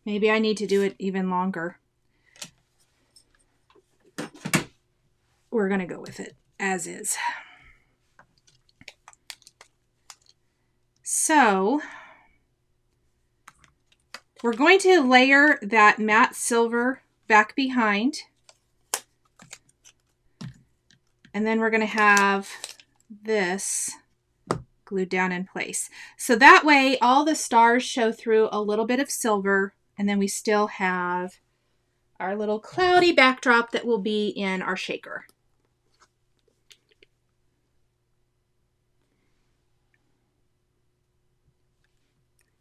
Maybe I need to do it even longer. We're going to go with it as is. So we're going to layer that matte silver back behind. And then we're going to have this glued down in place. So that way all the stars show through a little bit of silver, and then we still have our little cloudy backdrop that will be in our shaker.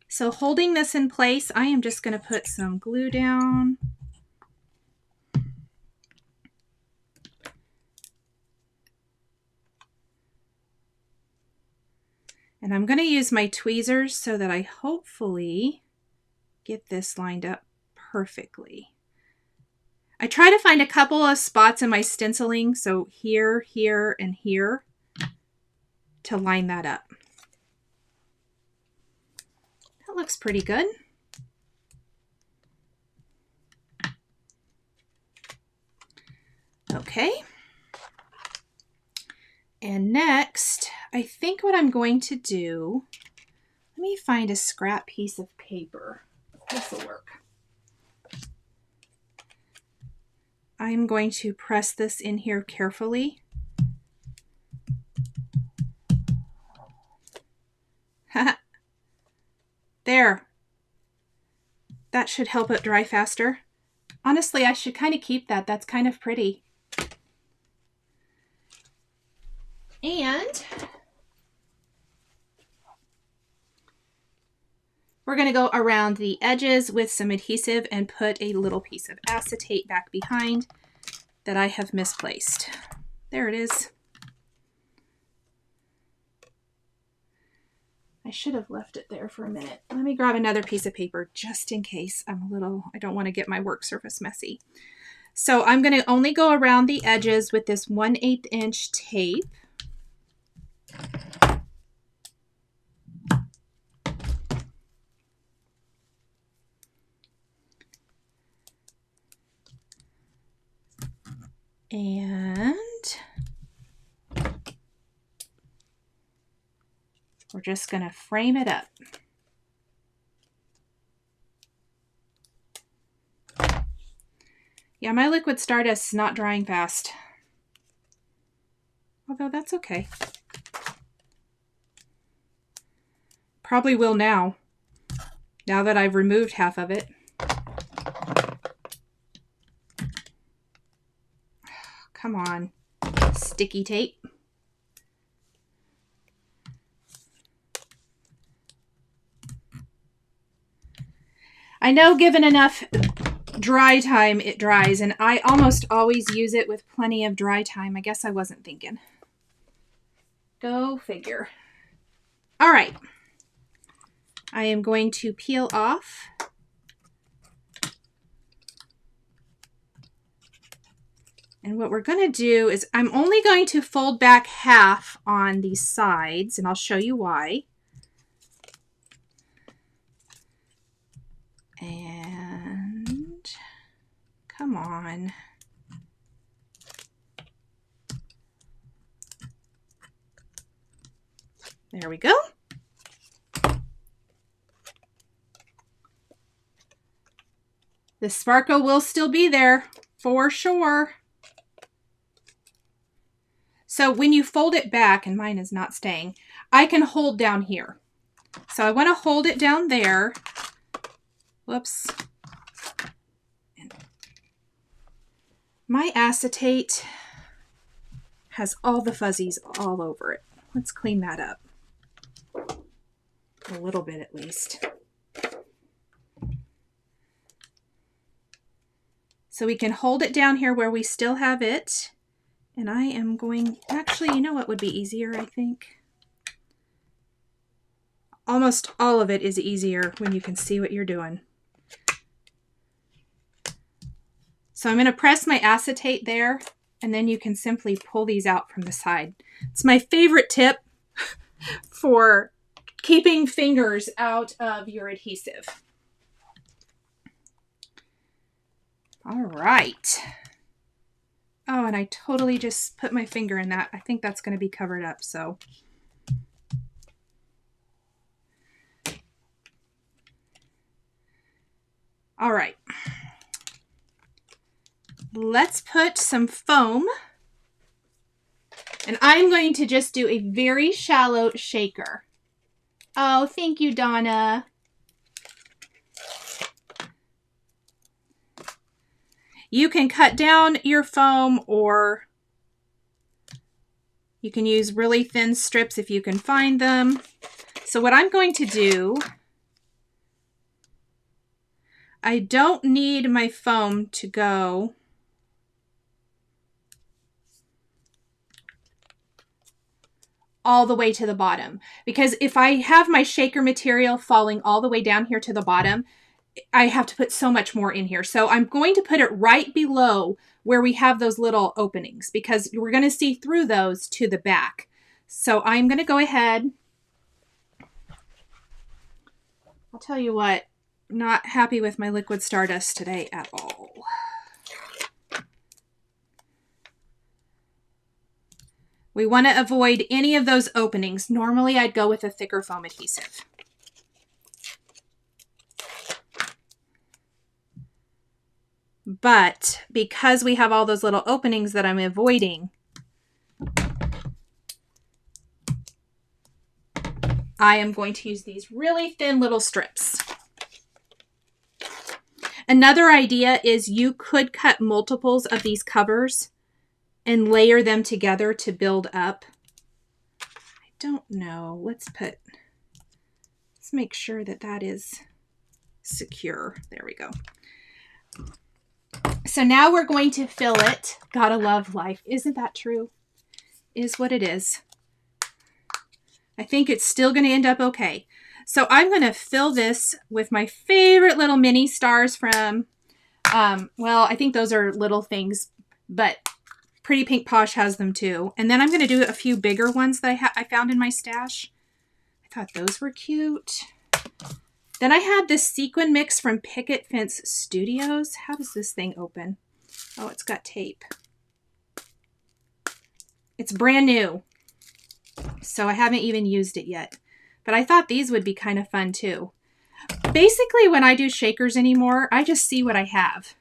So holding this in place, I am just going to put some glue down. And I'm going to use my tweezers so that I hopefully get this lined up perfectly. I try to find a couple of spots in my stenciling, so here, here, and here, to line that up. That looks pretty good. Okay. And next, I think what I'm going to do, let me find a scrap piece of paper. This will work. I'm going to press this in here carefully. There. That should help it dry faster. Honestly, I should kind of keep that. That's kind of pretty. And we're going to go around the edges with some adhesive and put a little piece of acetate back behind that I have misplaced. There it is. I should have left it there for a minute. Let me grab another piece of paper just in case I don't want to get my work surface messy. So I'm going to only go around the edges with this 1/8 inch tape. And we're just going to frame it up. Yeah, my liquid stardust is not drying fast. Although that's okay. Probably will now that I've removed half of it. Come on, sticky tape. I know given enough dry time, it dries, and I almost always use it with plenty of dry time. I guess I wasn't thinking. Go figure. All right. I am going to peel off. And what we're going to do is I'm only going to fold back half on these sides, and I'll show you why. And come on. There we go. The sparkle will still be there for sure. So when you fold it back, and mine is not staying, I can hold down here. So I want to hold it down there. Whoops. My acetate has all the fuzzies all over it. Let's clean that up. A little bit at least. So we can hold it down here where we still have it. And I am going, actually, you know what would be easier, I think? Almost all of it is easier when you can see what you're doing. So I'm going to press my acetate there, and then you can simply pull these out from the side. It's my favorite tip for keeping fingers out of your adhesive. All right. Oh, and I totally just put my finger in that. I think that's going to be covered up, so. All right. Let's put some foam. And I'm going to just do a very shallow shaker. Oh, thank you, Donna. You can cut down your foam, or you can use really thin strips if you can find them. So what I'm going to do, I don't need my foam to go all the way to the bottom, because if I have my shaker material falling all the way down here to the bottom, I have to put so much more in here. So I'm going to put it right below where we have those little openings, because we're going to see through those to the back. So I'm going to go ahead. I'll tell you what, not happy with my liquid Stardust today at all. We want to avoid any of those openings. Normally I'd go with a thicker foam adhesive. But because we have all those little openings that I'm avoiding, I am going to use these really thin little strips. Another idea is you could cut multiples of these covers and layer them together to build up. I don't know. Let's make sure that that is secure. There we go. So now we're going to fill it. Gotta love life. Isn't that true? Is what it is. I think it's still going to end up okay. So I'm going to fill this with my favorite little mini stars from, well, I think those are little things, but Pretty Pink Posh has them too. And then I'm going to do a few bigger ones that I found in my stash. I thought those were cute. Then I had this sequin mix from Picket Fence Studios. How does this thing open? Oh, it's got tape. It's brand new, so I haven't even used it yet. But I thought these would be kind of fun too. Basically, when I do shakers anymore, I just see what I have.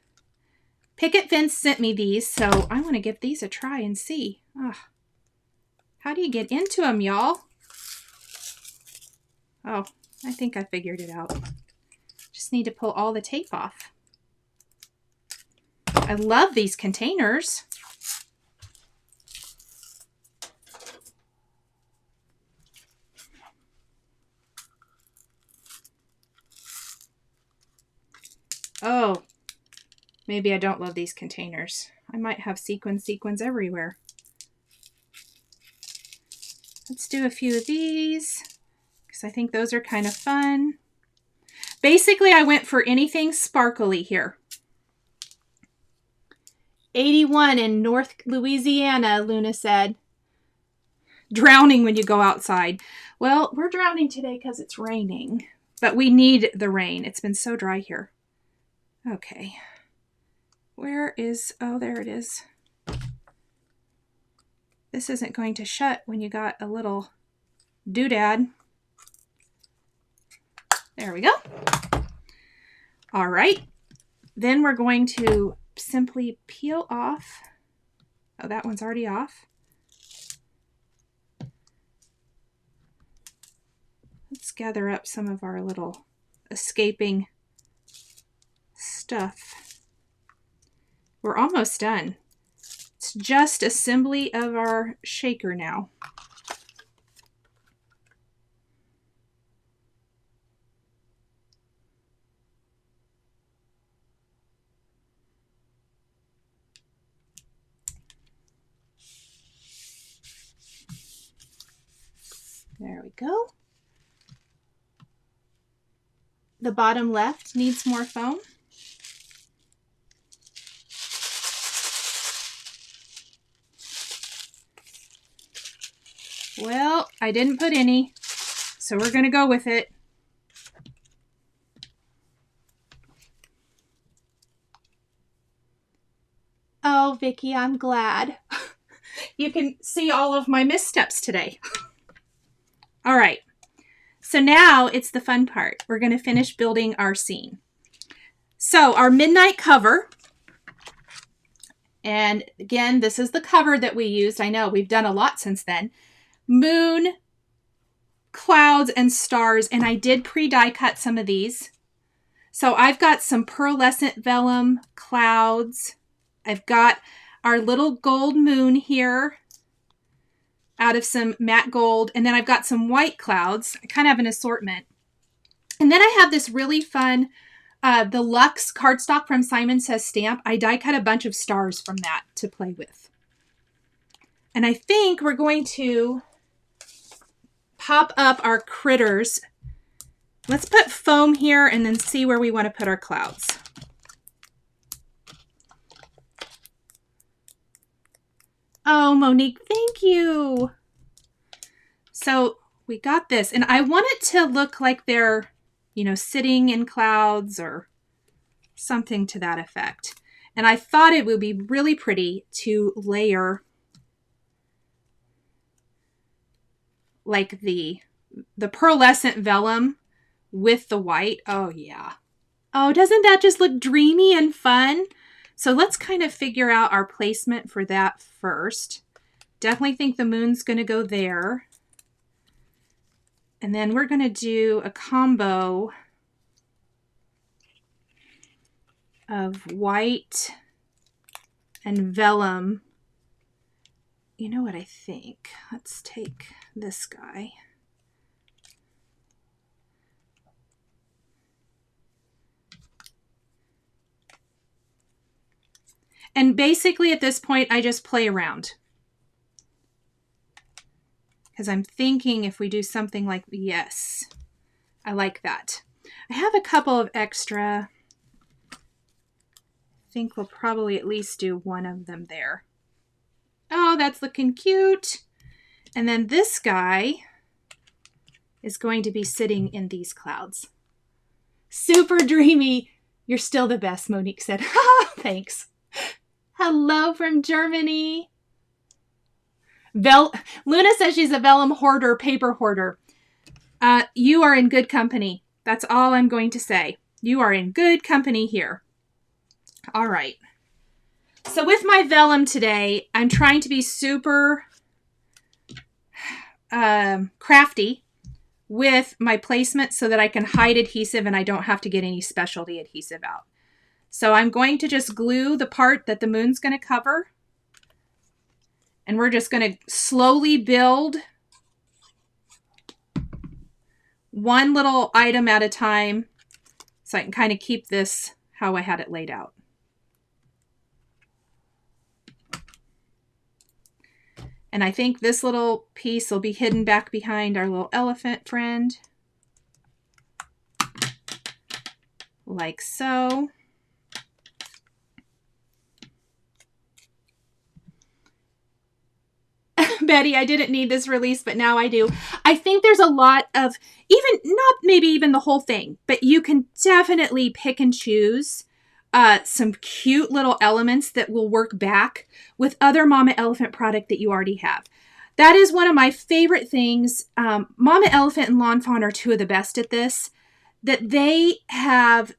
Picket Fence sent me these, so I want to give these a try and see. Oh, how do you get into them, y'all? Oh, I think I figured it out. Just need to pull all the tape off. I love these containers. Oh, maybe I don't love these containers. I might have sequins everywhere. Let's do a few of these, because I think those are kind of fun. Basically, I went for anything sparkly here. 81 in North Louisiana, Luna said. Drowning when you go outside. Well, we're drowning today because it's raining, but we need the rain. It's been so dry here. Okay. Where is, oh, there it is. This isn't going to shut when you got a little doodad. There we go. All right. Then we're going to simply peel off. Oh, that one's already off. Let's gather up some of our little escaping stuff. We're almost done. It's just assembly of our shaker now. There we go. The bottom left needs more foam. Well, I didn't put any, so we're going to go with it. Oh, Vicki, I'm glad. You can see all of my missteps today. All right, so now it's the fun part. We're going to finish building our scene. So our midnight cover, and again, this is the cover that we used. I know we've done a lot since then. Moon, clouds, and stars, and I did pre-die cut some of these. So I've got some pearlescent vellum clouds. I've got our little gold moon here out of some matte gold, and then I've got some white clouds. I kind of have an assortment. And then I have this really fun, the Luxe cardstock from Simon Says Stamp. I die cut a bunch of stars from that to play with. And I think we're going to pop up our critters. Let's put foam here and then see where we want to put our clouds. Oh, Monique, thank you. So we got this, and I want it to look like they're, you know, sitting in clouds or something to that effect. And I thought it would be really pretty to layer like the pearlescent vellum with the white. Oh yeah. Oh, doesn't that just look dreamy and fun? So let's kind of figure out our placement for that first. Definitely think the moon's going to go there. And then we're going to do a combo of white and vellum. You know what I think? Let's take this guy. And basically at this point, I just play around. Because I'm thinking if we do something like, yes, I like that. I have a couple of extra. I think we'll probably at least do one of them there. Oh, that's looking cute. And then this guy is going to be sitting in these clouds. Super dreamy. You're still the best, Monique said. Thanks. Hello from Germany. Luna says she's a vellum hoarder, paper hoarder. You are in good company. That's all I'm going to say. You are in good company here. All right. So with my vellum today, I'm trying to be super crafty with my placement so that I can hide adhesive and I don't have to get any specialty adhesive out. So I'm going to just glue the part that the moon's going to cover. And we're just going to slowly build one little item at a time so I can kind of keep this how I had it laid out. And I think this little piece will be hidden back behind our little elephant friend. Like so. Betty, I didn't need this release, but now I do. I think there's a lot of, even, not maybe even the whole thing, but you can definitely pick and choose some cute little elements that will work back with other Mama Elephant product that you already have. That is one of my favorite things. Mama Elephant and Lawn Fawn are two of the best at this. That they have,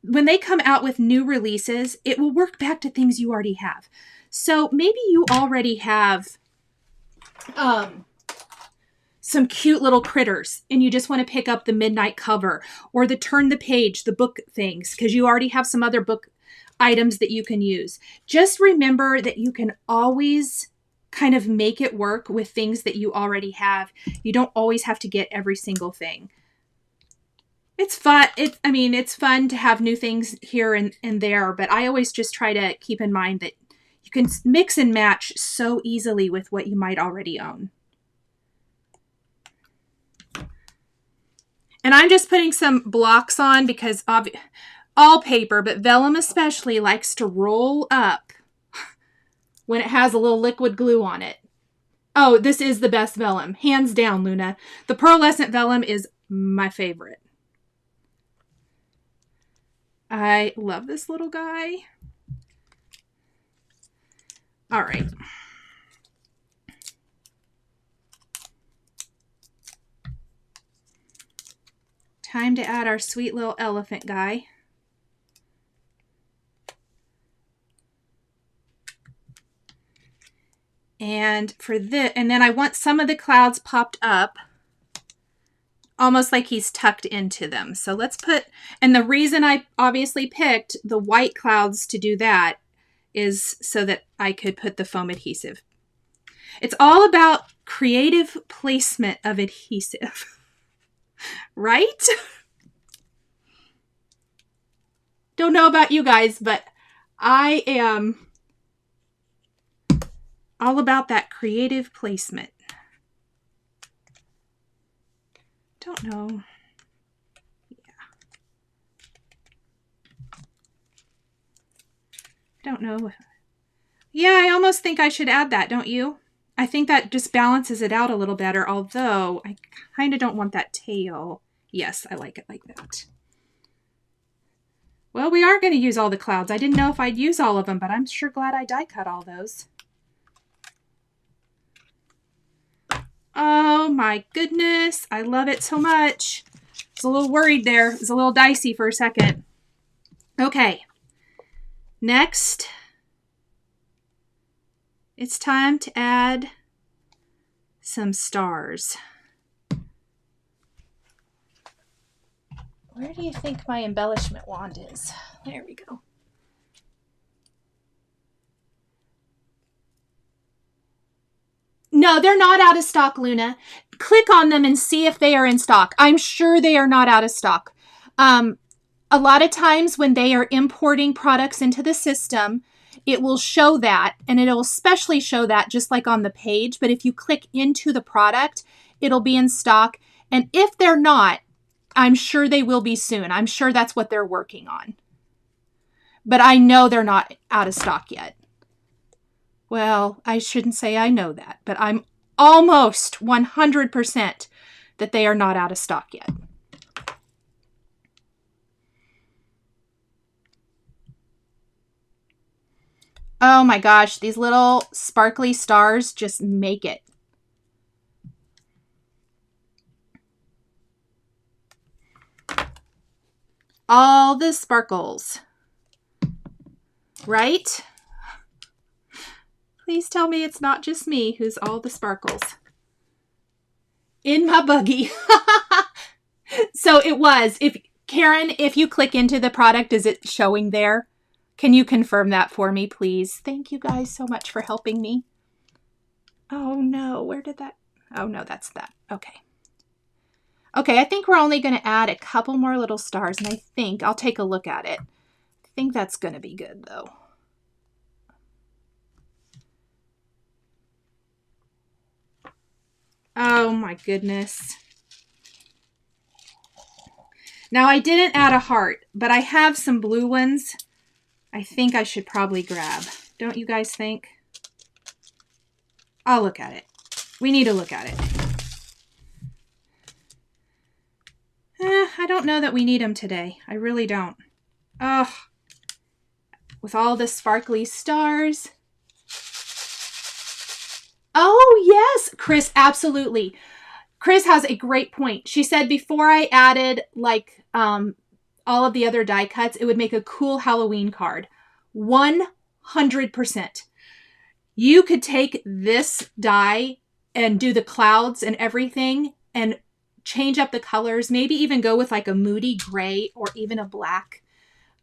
when they come out with new releases, it will work back to things you already have. So maybe you already have some cute little critters and you just want to pick up the midnight cover or the turn the page, the book things, because you already have some other book items that you can use. Just remember that you can always kind of make it work with things that you already have. You don't always have to get every single thing. It's fun. It's fun to have new things here and there, but I always just try to keep in mind that you can mix and match so easily with what you might already own. And I'm just putting some blocks on because all paper, but vellum especially, likes to roll up when it has a little liquid glue on it. Oh, this is the best vellum. Hands down, Luna. The pearlescent vellum is my favorite. I love this little guy. All right. Time to add our sweet little elephant guy. And for this, and then I want some of the clouds popped up, almost like he's tucked into them. So let's put, and the reason I obviously picked the white clouds to do that is so that I could put the foam adhesive. It's all about creative placement of adhesive, right? Don't know about you guys, but I am all about that creative placement. Don't know. Don't know. Yeah, I almost think I should add that, don't you? I think that just balances it out a little better, although I kind of don't want that tail. Yes, I like it like that. Well, we are going to use all the clouds. I didn't know if I'd use all of them, but I'm sure glad I die cut all those. Oh my goodness, I love it so much. I was a little worried there. It was a little dicey for a second. Okay. Next, it's time to add some stars. Where do you think my embellishment wand is? There we go. No, they're not out of stock, Luna. Click on them and see if they are in stock. I'm sure they are not out of stock. A lot of times when they are importing products into the system, it will show that, and it'll especially show that just like on the page. But if you click into the product, it'll be in stock. And if they're not, I'm sure they will be soon. I'm sure that's what they're working on. But I know they're not out of stock yet. Well, I shouldn't say I know that, but I'm almost 100% that they are not out of stock yet. Oh my gosh, these little sparkly stars just make it. All the sparkles, right? Please tell me it's not just me who's all the sparkles. In my buggy. So it was. Karen, if you click into the product, is it showing there? Can you confirm that for me, please? Thank you guys so much for helping me. Oh no, where did that? Oh no, that's that. Okay. Okay, I think we're only going to add a couple more little stars, and I think I'll take a look at it. I think that's going to be good though. Oh my goodness. Now I didn't add a heart, but I have some blue ones I think I should probably grab. Don't you guys think? I'll look at it. We need to look at it. I don't know that we need them today. I really don't. Ugh. With all the sparkly stars. Oh, yes, Chris, absolutely. Chris has a great point. She said before I added like all of the other die cuts, it would make a cool Halloween card. 100%. You could take this die and do the clouds and everything and change up the colors, maybe even go with like a moody gray or even a black,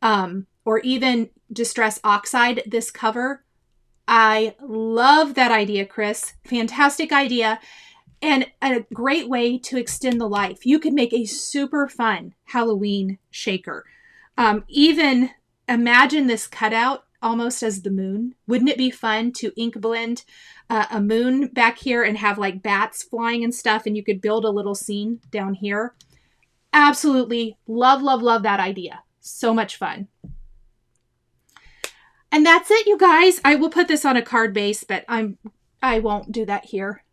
or even Distress Oxide this cover. I love that idea, Chris. Fantastic idea. And a great way to extend the life. You could make a super fun Halloween shaker. Even imagine this cutout almost as the moon. Wouldn't it be fun to ink blend a moon back here and have like bats flying and stuff, and you could build a little scene down here? Absolutely love, love, love that idea. So much fun. And that's it, you guys. I will put this on a card base, but I won't do that here.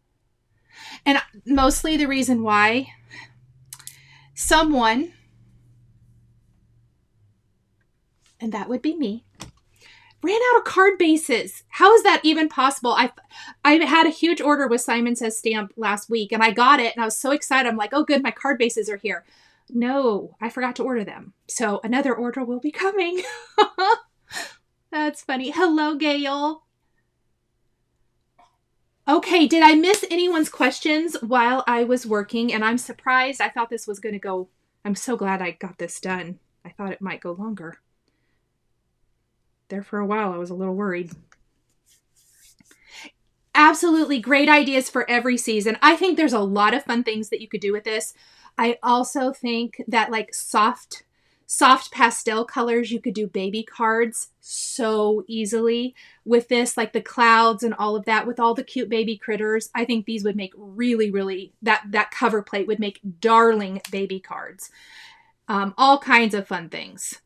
And mostly the reason why, someone, and that would be me, ran out of card bases. How is that even possible? I had a huge order with Simon Says Stamp last week, and I got it, and I was so excited. I'm like, oh good, my card bases are here. No, I forgot to order them. So another order will be coming. That's funny. Hello, Gail. Okay, did I miss anyone's questions while I was working? And I'm surprised. I thought this was going to go. I'm so glad I got this done. I thought it might go longer. There for a while, I was a little worried. Absolutely great ideas for every season. I think there's a lot of fun things that you could do with this. I also think that like soft soft pastel colors. You could do baby cards so easily with this, like the clouds and all of that, with all the cute baby critters. I think these would make really, that cover plate would make darling baby cards. All kinds of fun things.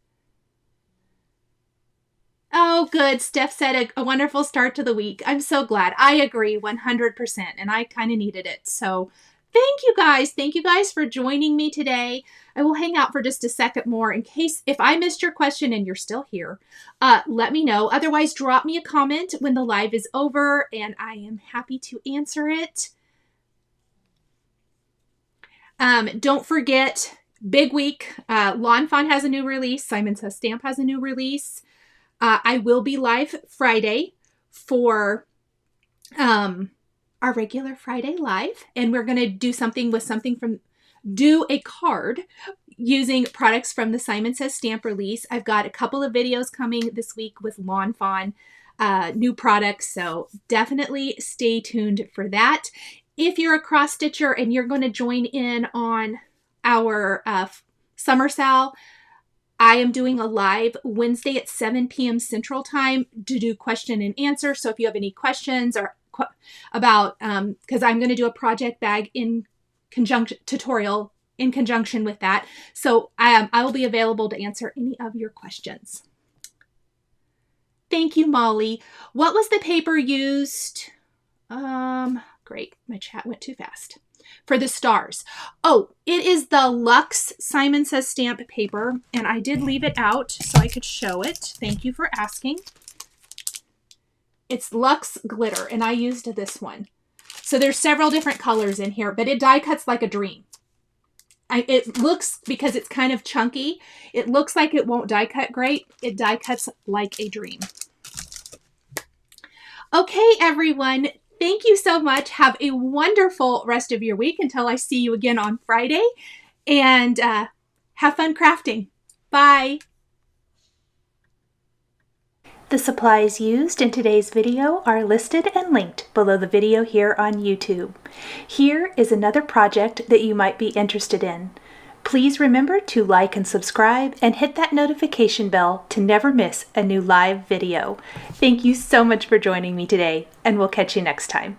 Oh, good. Steph said a wonderful start to the week. I'm so glad. I agree 100%, and I kind of needed it. So thank you guys. Thank you guys for joining me today. I will hang out for just a second more in case if I missed your question and you're still here, let me know. Otherwise, drop me a comment when the live is over, and I am happy to answer it. Don't forget, big week. Lawn Fawn has a new release. Simon Says Stamp has a new release. I will be live Friday for our regular Friday live, and we're going to do something with do a card using products from the Simon Says Stamp release. I've got a couple of videos coming this week with Lawn Fawn, new products, so definitely stay tuned for that. If you're a cross stitcher and you're going to join in on our summer sale, I am doing a live Wednesday at 7 p.m. Central Time to do question and answer. So if you have any questions or about, because I'm going to do a project bag tutorial in conjunction with that. So I will be available to answer any of your questions. Thank you, Molly. What was the paper used? Great. My chat went too fast. For the stars. Oh, it is the Luxe Simon Says Stamp paper, and I did leave it out so I could show it. Thank you for asking. It's Luxe Glitter, and I used this one. So there's several different colors in here, but it die cuts like a dream. It looks, because it's kind of chunky, it looks like it won't die cut great. It die cuts like a dream. Okay, everyone. Thank you so much. Have a wonderful rest of your week until I see you again on Friday. And have fun crafting. Bye. The supplies used in today's video are listed and linked below the video here on YouTube. Here is another project that you might be interested in. Please remember to like and subscribe and hit that notification bell to never miss a new live video. Thank you so much for joining me today, and we'll catch you next time.